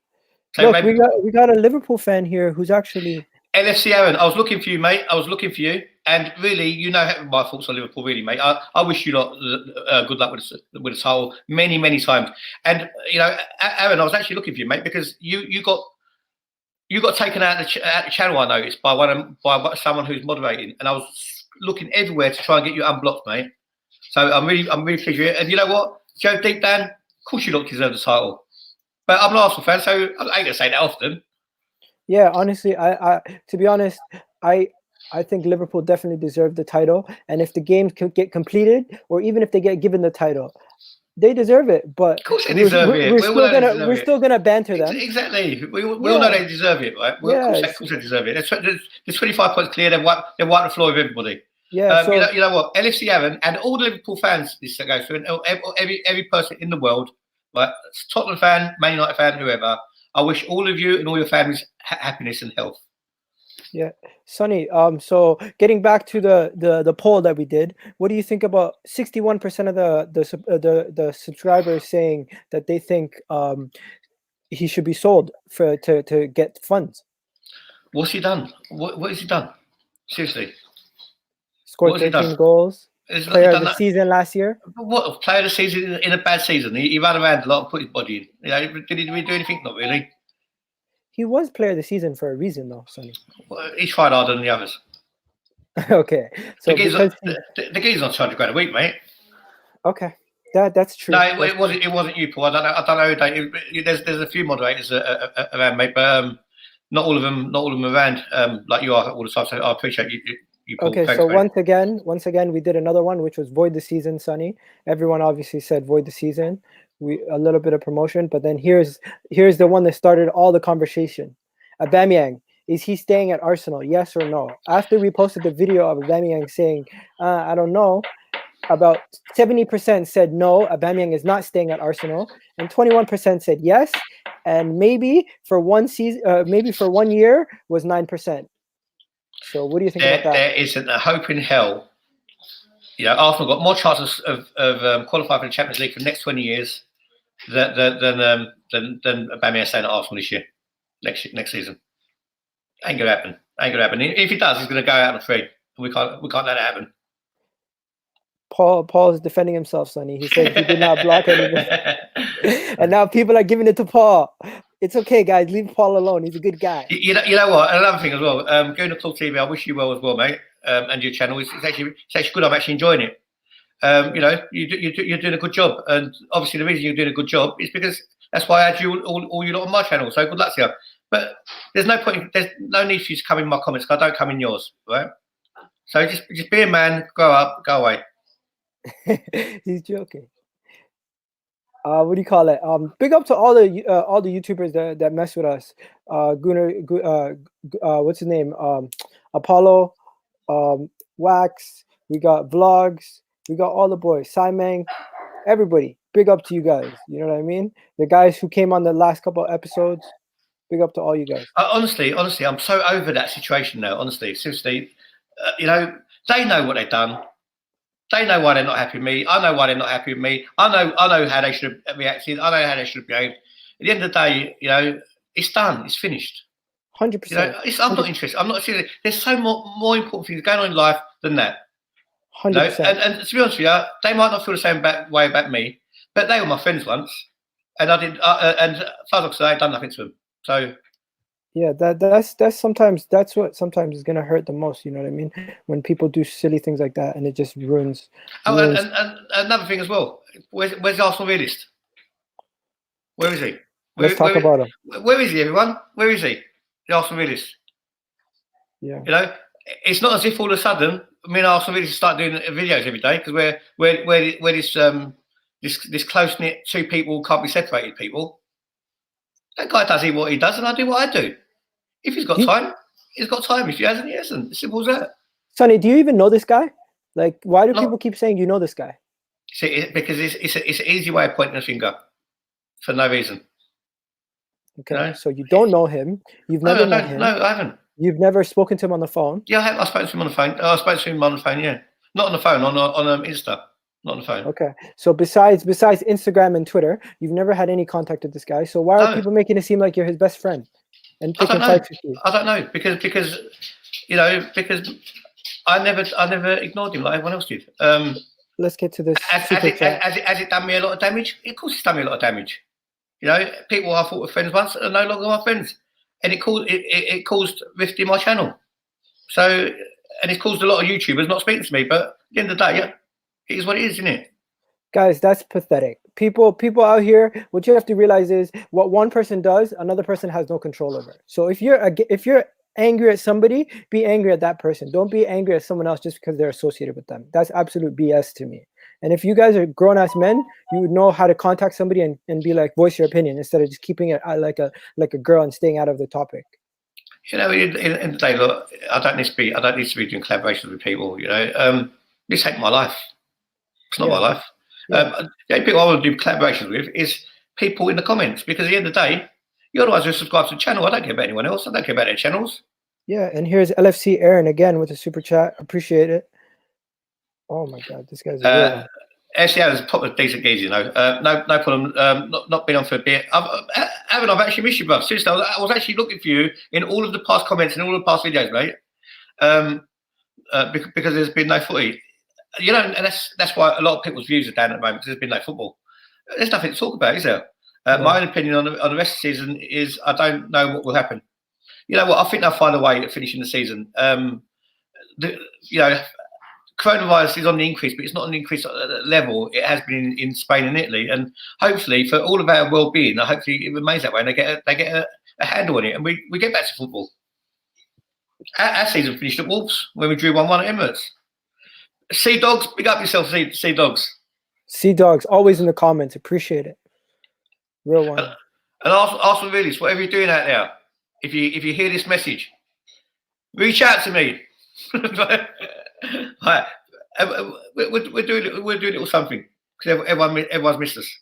[SPEAKER 1] So
[SPEAKER 2] look,
[SPEAKER 1] maybe,
[SPEAKER 2] we got a Liverpool fan here who's actually
[SPEAKER 1] LFC Aaron. I was looking for you, mate. I was looking for you, and really, you know my thoughts on Liverpool, really, mate. I wish you lot good luck with the title many times. And you know, Aaron, I was actually looking for you, mate, because you got taken out of the channel. I noticed by someone who's moderating, and I was looking everywhere to try and get you unblocked, mate. So I'm really pleased with it. And you know what, Joe, deep down, of course you lot deserve the title. But I'm an Arsenal fan, so I ain't gonna say that often.
[SPEAKER 2] Yeah, honestly, I to be honest, I think Liverpool definitely deserve the title. And if the games could get completed, or even if they get given the title, they deserve it. But
[SPEAKER 1] of course they deserve it.
[SPEAKER 2] We're still gonna banter them.
[SPEAKER 1] Exactly. We all know they deserve it, right? Well, of course they deserve it. There's 25 points clear. They've wiped the floor with everybody.
[SPEAKER 2] Yeah. So,
[SPEAKER 1] you know what? LFC Aaron and all the Liverpool fans this goes through, and every person in the world, right? Tottenham fan, Man United fan, whoever. I wish all of you and all your families happiness and health.
[SPEAKER 2] Yeah, Sonny. So getting back to the poll that we did, what do you think about 61% of the subscribers saying that they think he should be sold to get funds?
[SPEAKER 1] What's he done? What has he done? Seriously,
[SPEAKER 2] scored 13 goals. Player of the season last year.
[SPEAKER 1] What player of the season in a bad season? He ran around a lot and put his body in. You know, did he do anything? Not really.
[SPEAKER 2] He was player of the season for a reason, though, Sonny.
[SPEAKER 1] Well, he tried harder than the others.
[SPEAKER 2] Okay, so
[SPEAKER 1] the geezer's on 200 grand a week, mate.
[SPEAKER 2] Okay, that's true.
[SPEAKER 1] No, it wasn't you, Paul. I don't know. There's a few moderators around, mate, but not all of them around like you are all the time. So I appreciate you.
[SPEAKER 2] Okay, thanks, so mate. once again, we did another one, which was void the season, Sonny. Everyone obviously said void the season. A little bit of promotion, but then here's the one that started all the conversation. Aubameyang, is he staying at Arsenal? Yes or no? After we posted the video of Aubameyang saying, I don't know, about 70% said no, Aubameyang is not staying at Arsenal, and 21% said yes, and maybe for one season, maybe for 1 year was 9%. So what do you think about that?
[SPEAKER 1] There isn't a hope in hell. You know, Arsenal got more chances of qualifying for the Champions League for the next 20 years than Aubameyang staying at Arsenal this year, next season. Ain't gonna happen. If he does, he's gonna go out on free. We can't let that happen.
[SPEAKER 2] Paul is defending himself, Sonny. He said he did not block anything, and now people are giving it to Paul. It's okay, guys. Leave Paul alone. He's a good guy.
[SPEAKER 1] You know what? Another thing as well. Gooner Claude TV. I wish you well as well, mate. And your channel. It's actually good. I'm actually enjoying it. You know, you're doing a good job, and obviously the reason you're doing a good job is because that's why I had you all you lot on my channel. So good luck to you. But there's no point. There's no need for you to come in my comments because I don't come in yours, right? So just be a man. Grow up. Go away.
[SPEAKER 2] He's joking. What do you call it? Big up to all the YouTubers that mess with us. Gooner, what's his name? Apollo, Wax. We got Vlogs. We got all the boys. Simang, everybody. Big up to you guys. You know what I mean? The guys who came on the last couple of episodes. Big up to all you guys.
[SPEAKER 1] Honestly, I'm so over that situation now. Honestly, seriously, you know, they know what they've done. They know why they're not happy with me. I know why they're not happy with me. I know how they should have reacted. I know how they should have behaved. At the end of the day, you know, it's done. It's finished.
[SPEAKER 2] 100%.
[SPEAKER 1] You know, I'm not interested. I'm not serious. There's so more important things going on in life than that.
[SPEAKER 2] 100%.
[SPEAKER 1] You know? And to be honest with you, they might not feel the same way about me, but they were my friends once, and I did. And as far as I say, I've done nothing to them. So.
[SPEAKER 2] Yeah, that's sometimes that's what sometimes is gonna hurt the most. You know what I mean? When people do silly things like that, and it just ruins.
[SPEAKER 1] Oh, and another thing as well. Where's the Arsenal realist? Where is he?
[SPEAKER 2] Let's talk about him.
[SPEAKER 1] Where is he, everyone? Where is he? The Arsenal realist.
[SPEAKER 2] Yeah.
[SPEAKER 1] You know, it's not as if all of a sudden me and Arsenal realist start doing videos every day because we're this close knit two people can't be separated people. That guy does what he does, and I do what I do. If he's got time, he's got time. If he hasn't, he hasn't. Simple as that.
[SPEAKER 2] Sonny, do you even know this guy? Like, why do people keep saying you know this guy?
[SPEAKER 1] See, because it's an easy way of pointing a finger for no reason.
[SPEAKER 2] Okay, you know? So you don't know him. You've never met him.
[SPEAKER 1] No, I haven't.
[SPEAKER 2] You've never spoken to him on the phone.
[SPEAKER 1] Yeah, I spoke to him on the phone. I spoke to him on the phone. Yeah, not on the phone. On Insta. Not on the phone.
[SPEAKER 2] Okay. So besides Instagram and Twitter, you've never had any contact with this guy. So why are people making it seem like you're his best friend? And picking fights with you?
[SPEAKER 1] I don't know because you know, because I never ignored him like everyone else did.
[SPEAKER 2] Let's get to this.
[SPEAKER 1] Has it done me a lot of damage? Of course, it's done me a lot of damage. You know, people I thought were friends once are no longer my friends, and it caused rift in my channel. So, and it's caused a lot of YouTubers not speaking to me. But at the end of the day, yeah. It is what it is, isn't it?
[SPEAKER 2] Guys, that's pathetic. People out here, what you have to realize is what one person does, another person has no control over. So if you're angry at somebody, be angry at that person. Don't be angry at someone else just because they're associated with them. That's absolute BS to me. And if you guys are grown-ass men, you would know how to contact somebody and be like, voice your opinion instead of just keeping it like a girl and staying out of the topic.
[SPEAKER 1] You know, in the day, look, I don't need to be doing collaborations with people. You know, this ain't my life. It's not my life. The only people I want to do collaborations with is people in the comments, because at the end of the day, you're the ones who subscribe to the channel. I don't care about anyone else. I don't care about their channels. Yeah,
[SPEAKER 2] and here's LFC Aaron again with a super chat. Appreciate it. Oh my God, this guy's a real one.
[SPEAKER 1] SCA is a proper decent geezer, you know. No problem. Not been on for a bit. I've actually missed you, bruv. Seriously, I was actually looking for you in all of the past comments and all of the past videos, mate. Because there's been no footy. You know, and that's why a lot of people's views are down at the moment, because there's been no football. There's nothing to talk about, is there? My own opinion on the rest of the season is I don't know what will happen. You know what? I think they'll find a way of finishing the season. You know, coronavirus is on the increase, but it's not an increase at the level it has been in Spain and Italy. And hopefully, for all of our well-being, hopefully it remains that way, and they get a handle on it, and we get back to football. Our season finished at Wolves when we drew 1-1 at Emirates. Sea Dogs, big up yourself, Sea Dogs.
[SPEAKER 2] Sea Dogs, always in the comments. Appreciate it. Real one.
[SPEAKER 1] And Arsenal Realist, whatever you're doing out there, if you hear this message, reach out to me. Right. We're doing a little something because everyone's missed us.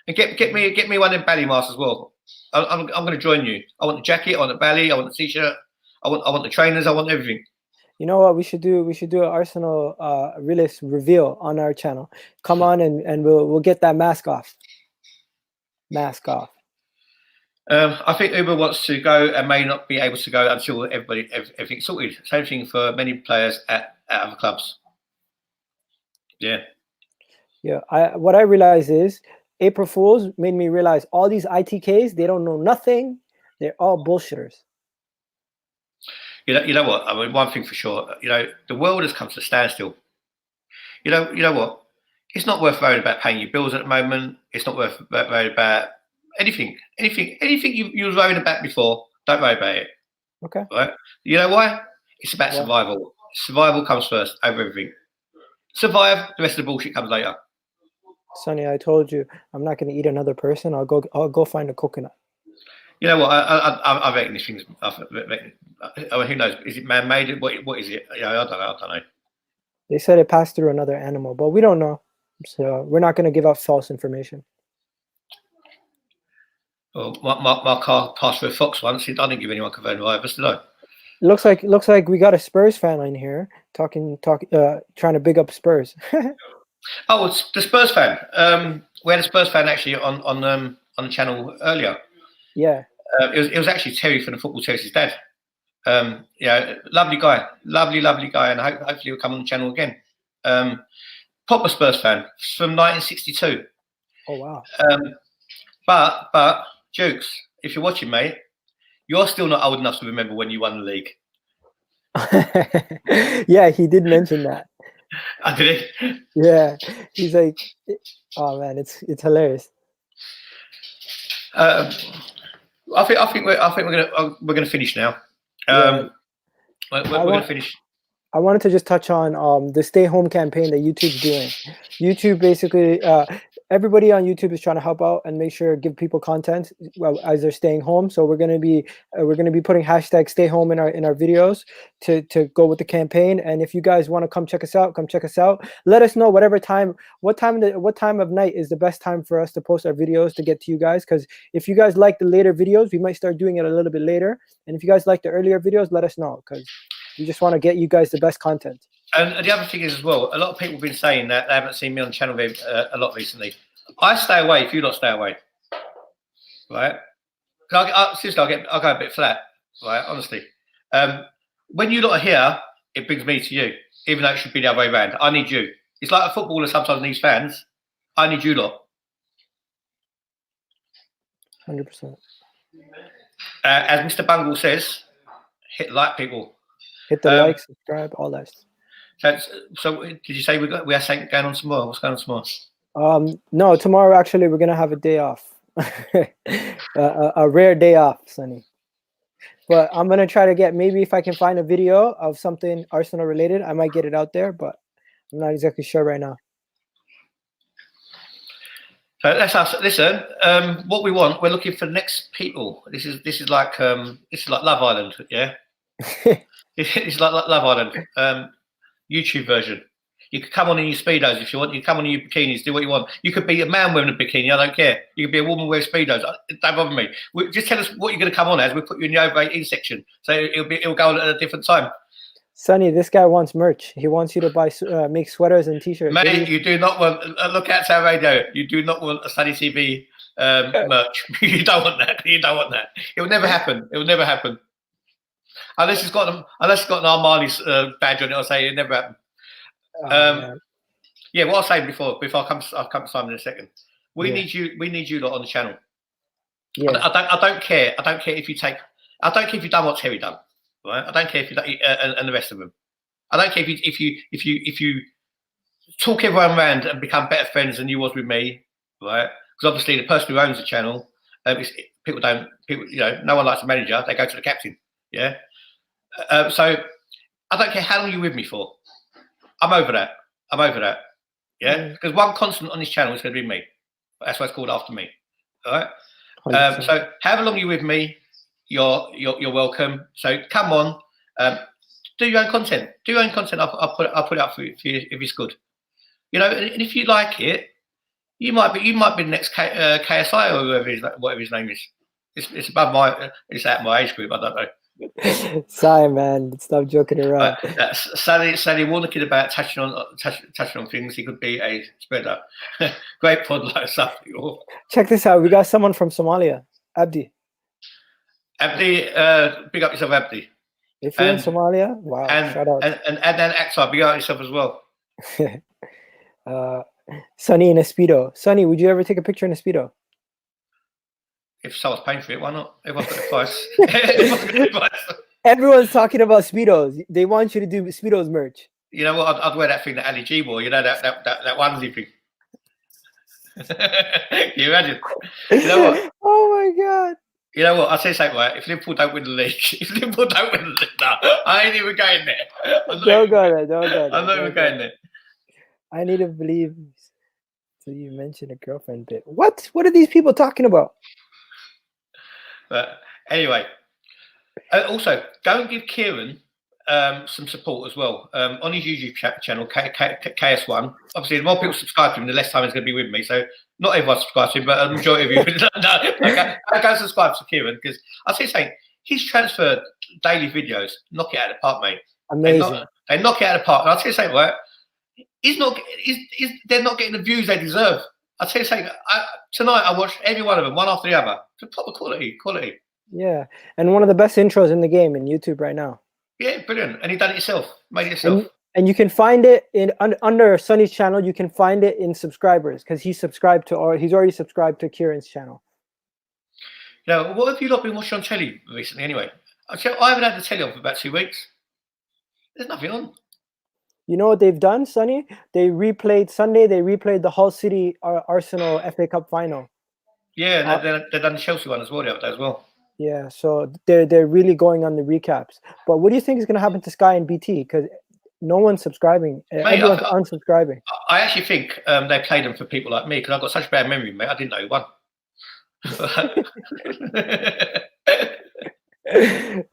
[SPEAKER 1] And get me one of them bally masks as well. I'm going to join you. I want the jacket, I want the bally, I want the t-shirt, I want the trainers, I want everything.
[SPEAKER 2] You know what we should do? We should do an Arsenal realist reveal on our channel. Come on and we'll get that mask off. Mask off.
[SPEAKER 1] I think Uber wants to go and may not be able to go until everything's sorted. Same thing for many players at other clubs. Yeah. Yeah.
[SPEAKER 2] What I realize is April Fools made me realize all these ITKs, they don't know nothing. They're all bullshitters.
[SPEAKER 1] You know what? I mean, one thing for sure. You know, the world has come to a standstill. You know what? It's not worth worrying about paying your bills at the moment. It's not worth worrying about anything you were worrying about before. Don't worry about it.
[SPEAKER 2] Okay.
[SPEAKER 1] Right? You know why? It's about survival. Survival comes first over everything. Survive. The rest of the bullshit comes later.
[SPEAKER 2] Sonny, I told you I'm not going to eat another person. I'll go find a coconut.
[SPEAKER 1] You know what? I reckon these things. Who knows? Is it man-made? What is it? I don't know.
[SPEAKER 2] They said it passed through another animal, but we don't know. So we're not going to give out false information.
[SPEAKER 1] Well, my car passed through a fox once. I didn't give anyone coronavirus, did I?
[SPEAKER 2] Looks like we got a Spurs fan in here trying to big up Spurs.
[SPEAKER 1] Oh, it's the Spurs fan. We had a Spurs fan actually on on the channel earlier.
[SPEAKER 2] Yeah.
[SPEAKER 1] It was actually Terry from the Football Terrace's dad. Yeah, lovely guy, lovely guy, and hopefully he'll come on the channel again. Proper Spurs fan from 1962.
[SPEAKER 2] Oh wow.
[SPEAKER 1] But Jukes, if you're watching, mate, you're still not old enough to remember when you won the league.
[SPEAKER 2] Yeah, he did mention that.
[SPEAKER 1] I did it.
[SPEAKER 2] Yeah, he's like, oh man, it's hilarious.
[SPEAKER 1] I think we're gonna finish now. We're gonna finish.
[SPEAKER 2] I wanted to just touch on the stay home campaign that YouTube's doing. YouTube basically, everybody on YouTube is trying to help out and make sure give people content as they're staying home. So we're gonna be putting hashtag stay home in our videos to go with the campaign. And if you guys want to come check us out, come check us out. Let us know what time of night is the best time for us to post our videos to get to you guys. Because if you guys like the later videos, we might start doing it a little bit later. And if you guys like the earlier videos, let us know, because we just want to get you guys the best content. And
[SPEAKER 1] the other thing is as well, a lot of people have been saying that they haven't seen me on the channel a lot recently. I stay away if you lot stay away, right? Seriously, I'll go a bit flat, right? Honestly, when you lot are here, it brings me to you, even though it should be the other way around. I need you. It's like a footballer sometimes needs fans. I need you lot.
[SPEAKER 2] 100%.
[SPEAKER 1] As Mr. Bungle says, hit like, people.
[SPEAKER 2] Hit the like, subscribe, all that.
[SPEAKER 1] So did you say we are saying going on tomorrow? What's going on tomorrow?
[SPEAKER 2] No, tomorrow actually we're gonna have a day off, a rare day off, Sonny. But I'm gonna try to get, maybe if I can find a video of something Arsenal related, I might get it out there, but I'm not exactly sure right now.
[SPEAKER 1] So let's ask. Listen, what we want, we're looking for the next people. This is like Love Island, yeah. It's like Love Island, YouTube version. You could come on in your speedos if you want. You come on in your bikinis, do what you want. You could be a man wearing a bikini, I don't care. You could be a woman wearing speedos. It don't bother me. Just tell us what you're going to come on as. We'll put you in the over 18 section, so it'll go on at a different time. Sonny, this guy wants merch. He wants you to buy make sweaters and t-shirts. Mate, you do not want. Look at our radio. You do not want a Sunny TV merch. You don't want that. You don't want that. It will never happen. It will never happen. Unless it's got an Armani badge on it, I'll say it never happened. Yeah, what I was saying before I'll come to Simon in a second. We need you lot on the channel. Yeah. I don't care. I don't care if you've done what Terry done, right? I don't care if you and the rest of them. I don't care if you talk everyone around and become better friends than you was with me, right? Because obviously the person who owns the channel, people no one likes a manager. They go to the captain. Yeah. So I don't care how long you're with me for. I'm over that. Yeah. Because one constant on this channel is going to be me. That's why it's called after me. All right. So however long you're with me, you're welcome. So come on, do your own content. Do your own content. I'll put it up for you if it's good. And if you like it, you might be the next KSI or whatever his name is. It's out my age group. I don't know. Sorry, man. Stop joking around. Sally Warnock about touching on things. He could be a spreader. Great pod, like something. Check this out. We got someone from Somalia, Abdi. Abdi, big up yourself, Abdi. If you're in Somalia, wow, shout out. And Adnan Akhtar, big up yourself as well. Sonny in a Speedo. Sonny, would you ever take a picture in a Speedo? If someone's paying for it, why not? Everyone's got the price. Everyone's talking about Speedos. They want you to do Speedos merch. You know what? I'd wear that thing that Ali G wore. You know that onesie thing. Can you imagine? You know what? Oh my God. You know what? I'll say something, right? If Liverpool don't win the league, no, I ain't even going there. Don't go there. I'm not even going there. I need to believe. So you mentioned a girlfriend bit. What? What are these people talking about? But anyway, also go and give Kieran some support as well on his YouTube channel, KS1. Obviously, the more people subscribe to him, the less time he's going to be with me. So not everyone subscribes to him, but a majority of you. Go subscribe to Kieran, because I'll say something. He's transferred daily videos, knock it out of the park, mate. Amazing. They knock it out of the park. And I'll tell you something, right? They're not getting the views they deserve. I'll tell you something. Tonight I watched every one of them, one after the other. Proper quality.
[SPEAKER 2] Yeah, and one of the best intros in the game in YouTube right now.
[SPEAKER 1] Yeah, brilliant. And he done it himself, made it himself.
[SPEAKER 2] And you can find it in under Sonny's channel. You can find it in subscribers because he's subscribed to, or he's already subscribed to Kieran's channel.
[SPEAKER 1] You know, what have you lot been watching on telly recently? Anyway, I haven't had the telly on for about 2 weeks. There's nothing on.
[SPEAKER 2] You know what they've done, Sonny? They replayed Sunday. They replayed the Hull City Arsenal FA Cup final.
[SPEAKER 1] Yeah, they've done the Chelsea one as well the other day as well.
[SPEAKER 2] Yeah, so they're really going on the recaps. But what do you think is going to happen to Sky and BT? Because no one's subscribing.
[SPEAKER 1] Mate,
[SPEAKER 2] everyone's unsubscribing.
[SPEAKER 1] I actually think they played them for people like me because I've got such bad memory, mate. I didn't know who won.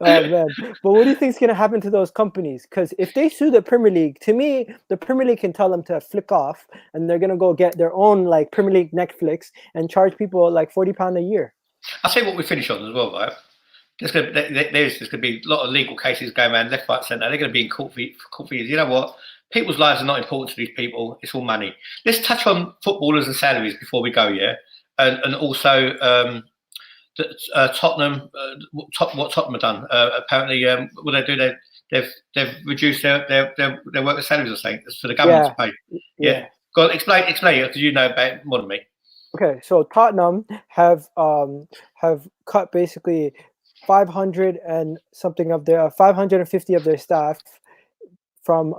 [SPEAKER 2] Oh man, but what do you think is going to happen to those companies? Because if they sue the Premier League, to me the Premier League can tell them to flick off, and they're going to go get their own like Premier League Netflix and charge people like £40 a year.
[SPEAKER 1] I'll tell you what we finish on as well, right? There's going to be a lot of legal cases going around left, right, centre. They're going to be in court for years. You know what? People's lives are not important to these people. It's all money. Let's touch on footballers and salaries before we go, yeah? And also Tottenham, what Tottenham have done. Apparently, what they do, they've reduced their workers' salaries or something for the government to pay. Yeah. Go on, explain it, because you know about it more than me.
[SPEAKER 2] Okay, so Tottenham have cut basically 500 and something of their 550 of their staff from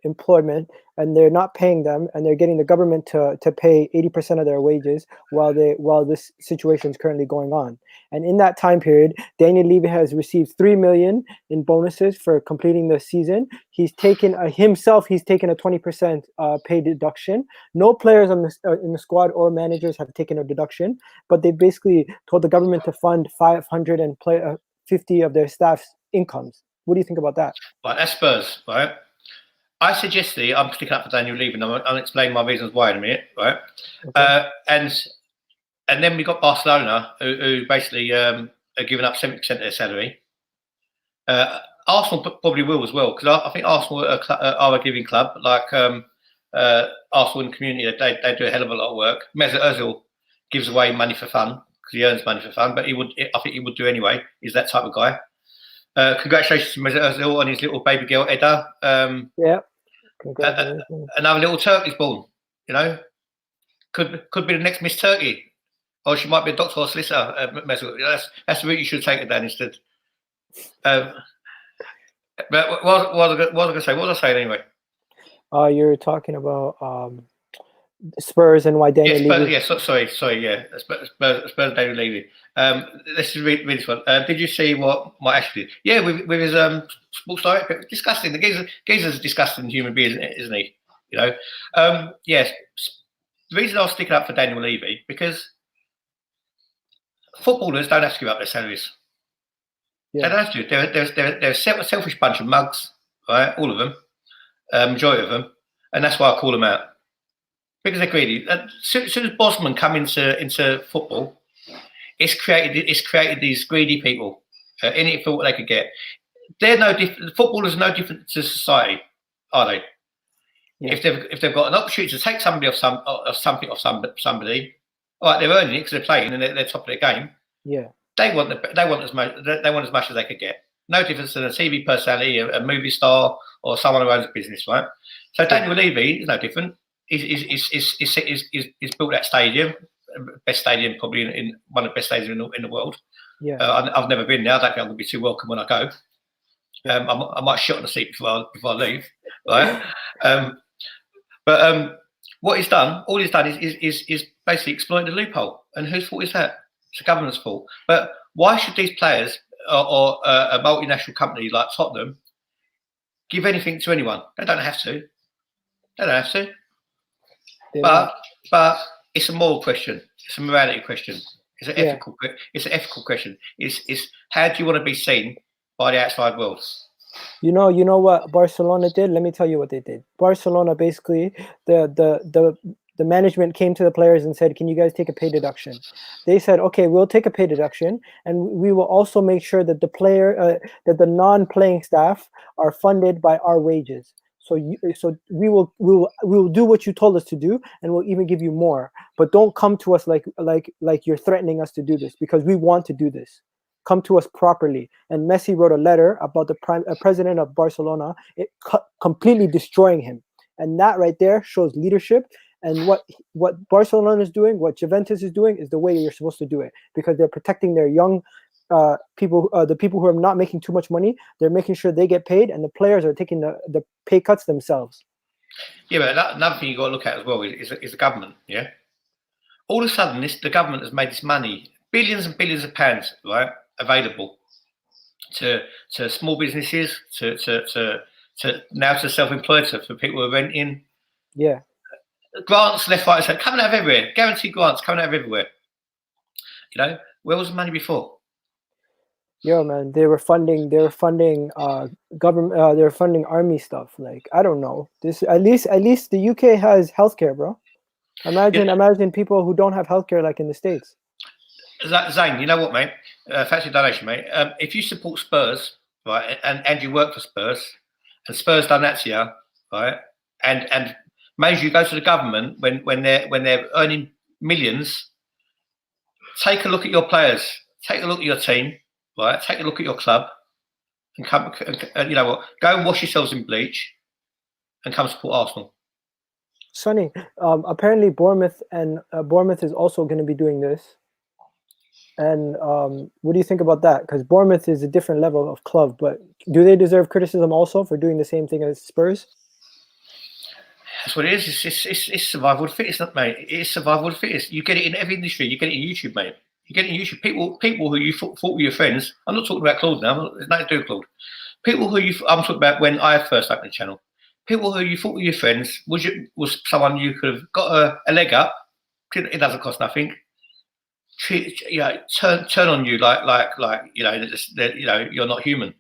[SPEAKER 2] employment, and they're not paying them, and they're getting the government to pay 80% of their wages while this situation is currently going on. And in that time period, Daniel Levy has received 3 million in bonuses for completing the season. He's taken himself. He's taken a 20% pay deduction. No players in the squad or managers have taken a deduction, but they basically told the government to fund 550 of their staff's incomes. What do you think about that?
[SPEAKER 1] Right, that's Spurs, right? I suggested I'm sticking up for Daniel Levy, and I'll explain my reasons why in a minute, right? Okay. And then we got Barcelona, who basically are giving up 70% of their salary. Arsenal probably will as well, because I think Arsenal are a giving club. Like Arsenal in the community, they do a hell of a lot of work. Mesut Ozil gives away money for fun because he earns money for fun, but I think he would do anyway. He's that type of guy. Congratulations to Mesut Ozil on his little baby girl Edda.
[SPEAKER 2] Yeah,
[SPEAKER 1] another little Turkey's born. You know, could be the next Miss Turkey, or she might be a doctor or solicitor. That's the route you should take it down instead. But what was I going to say? What was I saying anyway?
[SPEAKER 2] You're talking about Spurs and why Daniel Levy.
[SPEAKER 1] Yeah, sorry. Yeah, Spurs Daniel Levy. Let's just read this one. Did you see what Ashley did? Yeah, with his sports director. Disgusting. The geezer's a disgusting human being, isn't he? You know. Yes. The reason I was sticking up for Daniel Levy because footballers don't have to give up their salaries. Yeah. They don't have to. They're a selfish bunch of mugs, right? All of them, majority of them, and that's why I call them out. Because they're greedy. As soon as Bosman come into football, it's created these greedy people in it for what they could get. They're no different. Footballers are no different to society, are they? Yeah. If they've got an opportunity to take somebody off somebody, all right, they're earning it because they're playing and they're top of their game.
[SPEAKER 2] Yeah,
[SPEAKER 1] they want as much as they could get. No difference than a TV personality, a movie star, or someone who owns a business, right? So Daniel Levy is no different. He's built that stadium, best stadium probably in one of the best stadiums in the world.
[SPEAKER 2] Yeah,
[SPEAKER 1] I've never been there. I don't think I'm going to be too welcome when I go. I might shit on the seat before I leave, right? But what he's done, all he's done is basically exploiting the loophole. And whose fault is that? It's the government's fault. But why should these players or a multinational company like Tottenham give anything to anyone? They don't have to. They don't have to. But it's a moral question. It's a morality question. It's an ethical. It's an ethical question. It's how do you want to be seen by the outside world?
[SPEAKER 2] You know what Barcelona did? Let me tell you what they did. Barcelona basically, the management came to the players and said, "Can you guys take a pay deduction?" They said, "Okay, we'll take a pay deduction, and we will also make sure that the non-playing staff are funded by our wages." So we will do what you told us to do, and we'll even give you more. But don't come to us like you're threatening us to do this, because we want to do this. Come to us properly. And Messi wrote a letter about the president of Barcelona, completely destroying him. And that right there shows leadership. And what Barcelona is doing, what Juventus is doing, is the way you're supposed to do it, because they're protecting their young people, the people who are not making too much money. They're making sure they get paid, and the players are taking the pay cuts themselves.
[SPEAKER 1] Yeah, but another thing you got to look at as well is the government. Yeah, all of a sudden, the government has made this money, billions and billions of pounds, right, available to small businesses, to now to self-employed, for people who are renting.
[SPEAKER 2] Yeah.
[SPEAKER 1] Grants left, right, and coming out of everywhere. Guaranteed grants coming out of everywhere. You know, where was the money before?
[SPEAKER 2] Yo, man, they were funding government. They were funding army stuff. Like, I don't know. This at least the UK has healthcare, bro. Imagine people who don't have healthcare like in the States.
[SPEAKER 1] Zane, you know what, mate? Thanks for your donation, mate. If you support Spurs, right, and you work for Spurs, and Spurs done that to you, right, and made you go to the government when they're earning millions, take a look at your players, take a look at your team, right? Take a look at your club, and come. And you know what? Go and wash yourselves in bleach, and come support Arsenal.
[SPEAKER 2] Sonny, apparently Bournemouth is also going to be doing this. And what do you think about that? Because Bournemouth is a different level of club, but do they deserve criticism also for doing the same thing as Spurs?
[SPEAKER 1] That's what it is. It's survival of the fittest, mate. It's survival of the fittest. You get it in every industry. You get it in YouTube, mate. You get it in YouTube. People who you thought were your friends. I'm not talking about Claude now. There's nothing to do with Claude. People who I'm talking about when I first opened the channel. People who you thought were your friends was someone you could have got a leg up. It doesn't cost nothing. You know, turn on you like you know you're not human.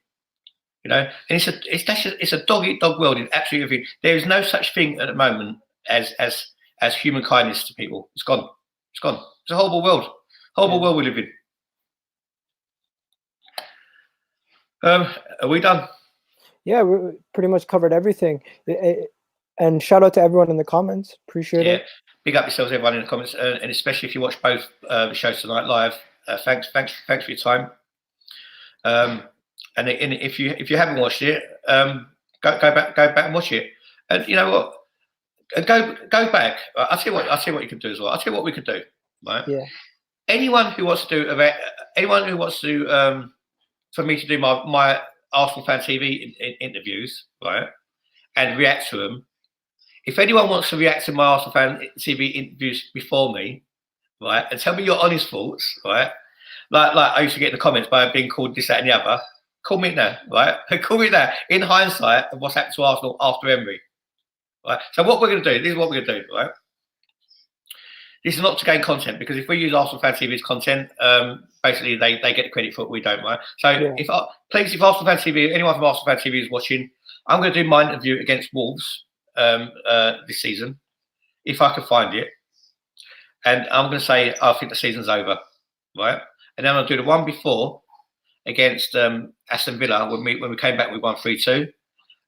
[SPEAKER 1] You know, and it's a dog eat dog world in absolutely everything. There is no such thing at the moment as human kindness to people. It's gone. It's gone. It's a horrible world. Horrible world we live in. Are we done?
[SPEAKER 2] Yeah, we pretty much covered everything. And shout out to everyone in the comments. Appreciate it.
[SPEAKER 1] Big up yourselves, everyone in the comments, and especially if you watch both the shows tonight live. Thanks for your time. And if you haven't watched it, go back and watch it. And you know what? Go back. I'll tell you what you can do as well. I'll tell you what we could do. Right?
[SPEAKER 2] Yeah.
[SPEAKER 1] Anyone who wants to for me to do my Arsenal Fan TV interviews, right, and react to them. If anyone wants to react to my Arsenal Fan TV interviews before me, right, and tell me your honest thoughts, right, like I used to get in the comments by being called this, that, and the other. Call me now, right? Call me now. In hindsight of what's happened to Arsenal after Emery, right? So what we're going to do, this is what we're going to do, right? This is not to gain content, because if we use Arsenal Fan TV's content, basically they get the credit for it, we don't, right? So if Arsenal Fan TV, anyone from Arsenal Fan TV is watching, I'm going to do my interview against Wolves this season, if I can find it, and I'm going to say I think the season's over, right? And then I'll do the one before against Aston Villa when we came back, we won 3-2,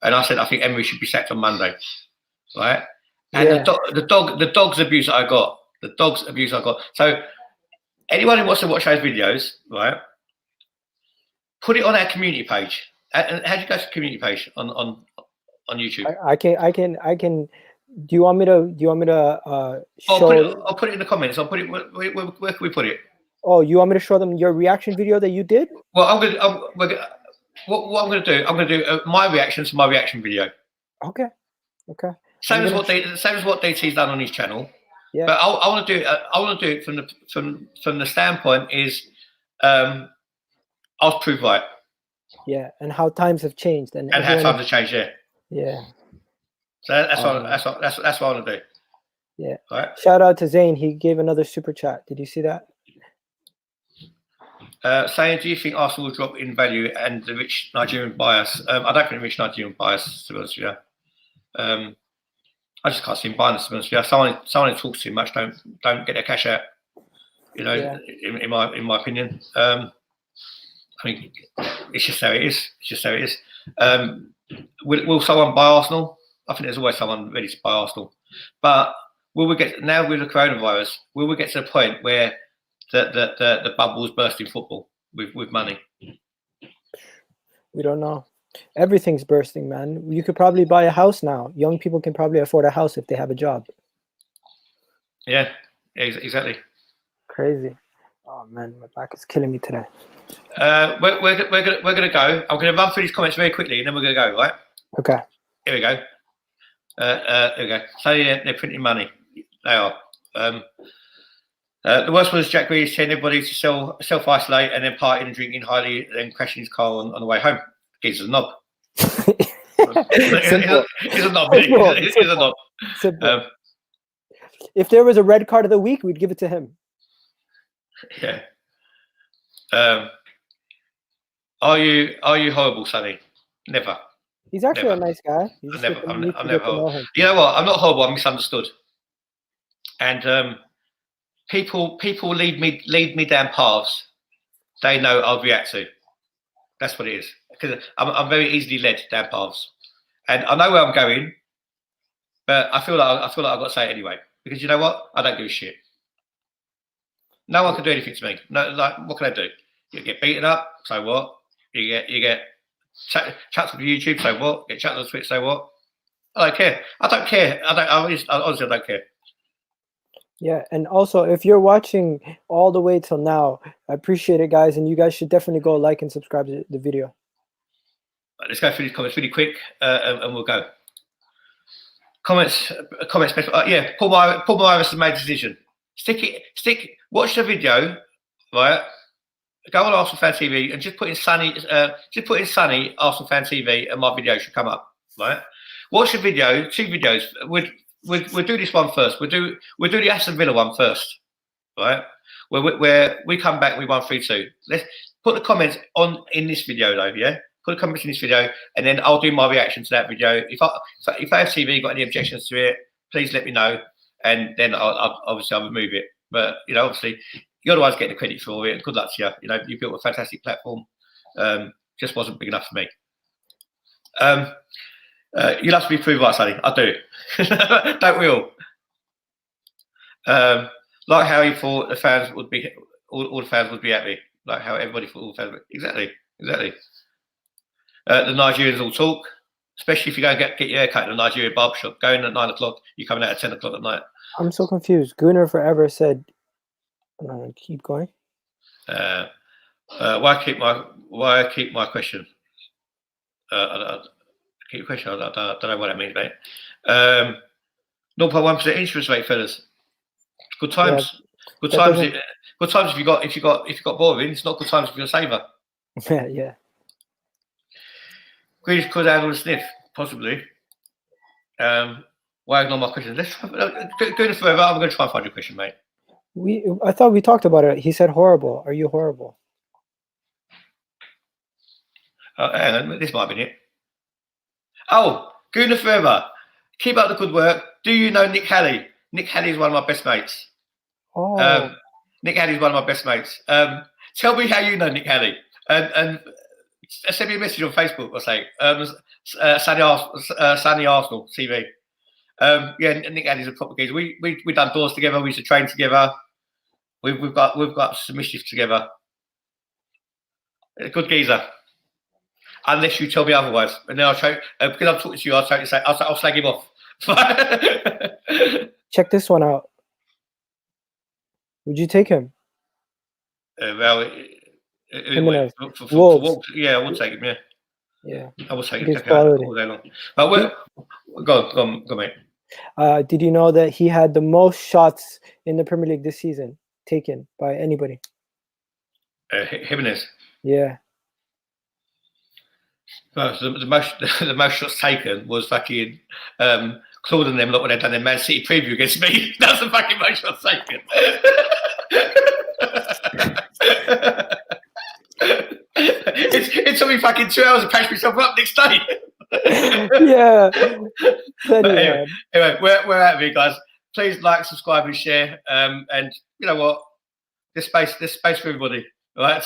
[SPEAKER 1] and I said I think Emery should be sacked on Monday, right? And the dog's abuse that I got, So anyone who wants to watch those videos, right, put it on our community page. And how do you go to the community page on YouTube?
[SPEAKER 2] I can. Do you want me to show?
[SPEAKER 1] I'll put it in the comments. I'll put it. Where can we put it?
[SPEAKER 2] Oh, you want me to show them your reaction video that you did?
[SPEAKER 1] Well, what I'm going to do, I'm going to do my reaction to my reaction video.
[SPEAKER 2] Okay.
[SPEAKER 1] Same as what DT's done on his channel.
[SPEAKER 2] Yeah.
[SPEAKER 1] But I want to do it. I want to do it from the standpoint is, I was proved right.
[SPEAKER 2] Yeah, and how times have changed, and
[SPEAKER 1] how times have changed.
[SPEAKER 2] Yeah.
[SPEAKER 1] So that's what I want to do.
[SPEAKER 2] Yeah.
[SPEAKER 1] Right.
[SPEAKER 2] Shout out to Zane. He gave another super chat. Did you see that?
[SPEAKER 1] Saying, do you think Arsenal will drop in value and the rich Nigerian bias? I don't think the rich Nigerian bias, to be honest with you. I just can't see him buying this, to be honest with you. Someone who talks too much don't get their cash out. You know, in my opinion. I mean, it's just how it is. Will someone buy Arsenal? I think there's always someone ready to buy Arsenal. But will we get now with the coronavirus? Will we get to the point where the bubble's burst in football with money?
[SPEAKER 2] We don't know. Everything's bursting, man. You could probably buy a house now. Young people can probably afford a house if they have a job.
[SPEAKER 1] Yeah, exactly.
[SPEAKER 2] Crazy. Oh man, my back is killing me today.
[SPEAKER 1] We're gonna go. I'm gonna run through these comments very quickly, and then we're gonna go. Right?
[SPEAKER 2] Okay.
[SPEAKER 1] Here we go. Here we go. So yeah, they're printing money. They are. The worst was Jack Grealish telling everybody to self-isolate and then partying and drinking highly, then crashing his car on the way home. He's a knob. He's a knob. He's a knob.
[SPEAKER 2] If there was a red card of the week, we'd give it to him.
[SPEAKER 1] Yeah. Are you horrible, Sonny? Never.
[SPEAKER 2] He's actually
[SPEAKER 1] Never.
[SPEAKER 2] a nice guy.
[SPEAKER 1] I'm never horrible. You know what? I'm not horrible. I'm misunderstood. And people lead me down paths they know I'll react to. That's what it is. Because I'm very easily led down paths, and I know where I'm going, but I feel like I've got to say it anyway. Because you know what? I don't give a shit. No one can do anything to me. No, like what can I do? You get beaten up. So what? You get chats on YouTube. So what? Get chats on Twitch. So what? I don't care. I don't care. Honestly, I don't care.
[SPEAKER 2] Yeah, and also if you're watching all the way till now, I appreciate it, guys, and you guys should definitely go like and subscribe to the video.
[SPEAKER 1] Let's go through these comments really quick, and we'll go. Comments. Yeah, Paul Myers has made a decision. Watch the video, right? Go on Arsenal Fan TV and just put in Sonny. Arsenal Fan TV, and my video should come up, right? Watch the video. 2 videos. We'll do this one first. We'll do the Aston Villa one first, right? Where we come back, we won 3-2. Let's put the comments on in this video though, yeah. Put the comments in this video, and then I'll do my reaction to that video. If AFTV got any objections to it, please let me know, and then I'll remove it. But you know, obviously, you're the ones getting the credit for it. And good luck to you. You know, you built a fantastic platform. Just wasn't big enough for me. You'll have to be proved right, Sonny. I do. Don't we all? Like how you thought the fans would be, all the fans would be happy. Like how everybody thought all the fans would be. Exactly. The Nigerians all talk, especially if you go and get your hair cut in a Nigerian barbershop. Going at 9 o'clock, you're coming out at 10 o'clock at night. I'm
[SPEAKER 2] so confused. Gooner forever said, keep going.
[SPEAKER 1] Why keep my question? Keep your question. I don't know what that means, mate. 0.1% interest rate, fellas. Good times. Yeah, good times. Good times if you got borrowing. It's not good times if you're a saver.
[SPEAKER 2] Yeah.
[SPEAKER 1] Grealish could handle the sniff, possibly. Why ignore my question? Let's go forever. I'm going to try and find your question, mate.
[SPEAKER 2] I thought we talked about it. He said horrible. Are you horrible?
[SPEAKER 1] Hang on, this might be it. Oh, Gooner forever. Keep up the good work. Do you know Nick Halley? Nick Halley is one of my best mates.
[SPEAKER 2] Oh.
[SPEAKER 1] Nick Halley is one of my best mates. Tell me how you know Nick Halley. And send me a message on Facebook or say, Sunny Arsenal TV. Yeah, Nick Halley's a proper geezer. We done doors together. We used to train together. We've got some mischief together. A good geezer. Unless you tell me otherwise, and then I'll show. Because I'm talking to you, I'll slag him off.
[SPEAKER 2] Check this one out. Would you take him?
[SPEAKER 1] Well, yeah, I would take him.
[SPEAKER 2] Yeah,
[SPEAKER 1] I would take him. All day long. But go on, mate.
[SPEAKER 2] Did you know that he had the most shots in the Premier League this season, taken by anybody?
[SPEAKER 1] Jimenez.
[SPEAKER 2] Yeah.
[SPEAKER 1] The most shots taken was fucking Claude and them lot when they done their Man City preview against me. That's the fucking most shots taken. It took me fucking 2 hours to patch myself up next day.
[SPEAKER 2] Yeah.
[SPEAKER 1] Anyway, we're out of here, guys. Please like, subscribe, and share. And you know what? There's space for everybody. All right.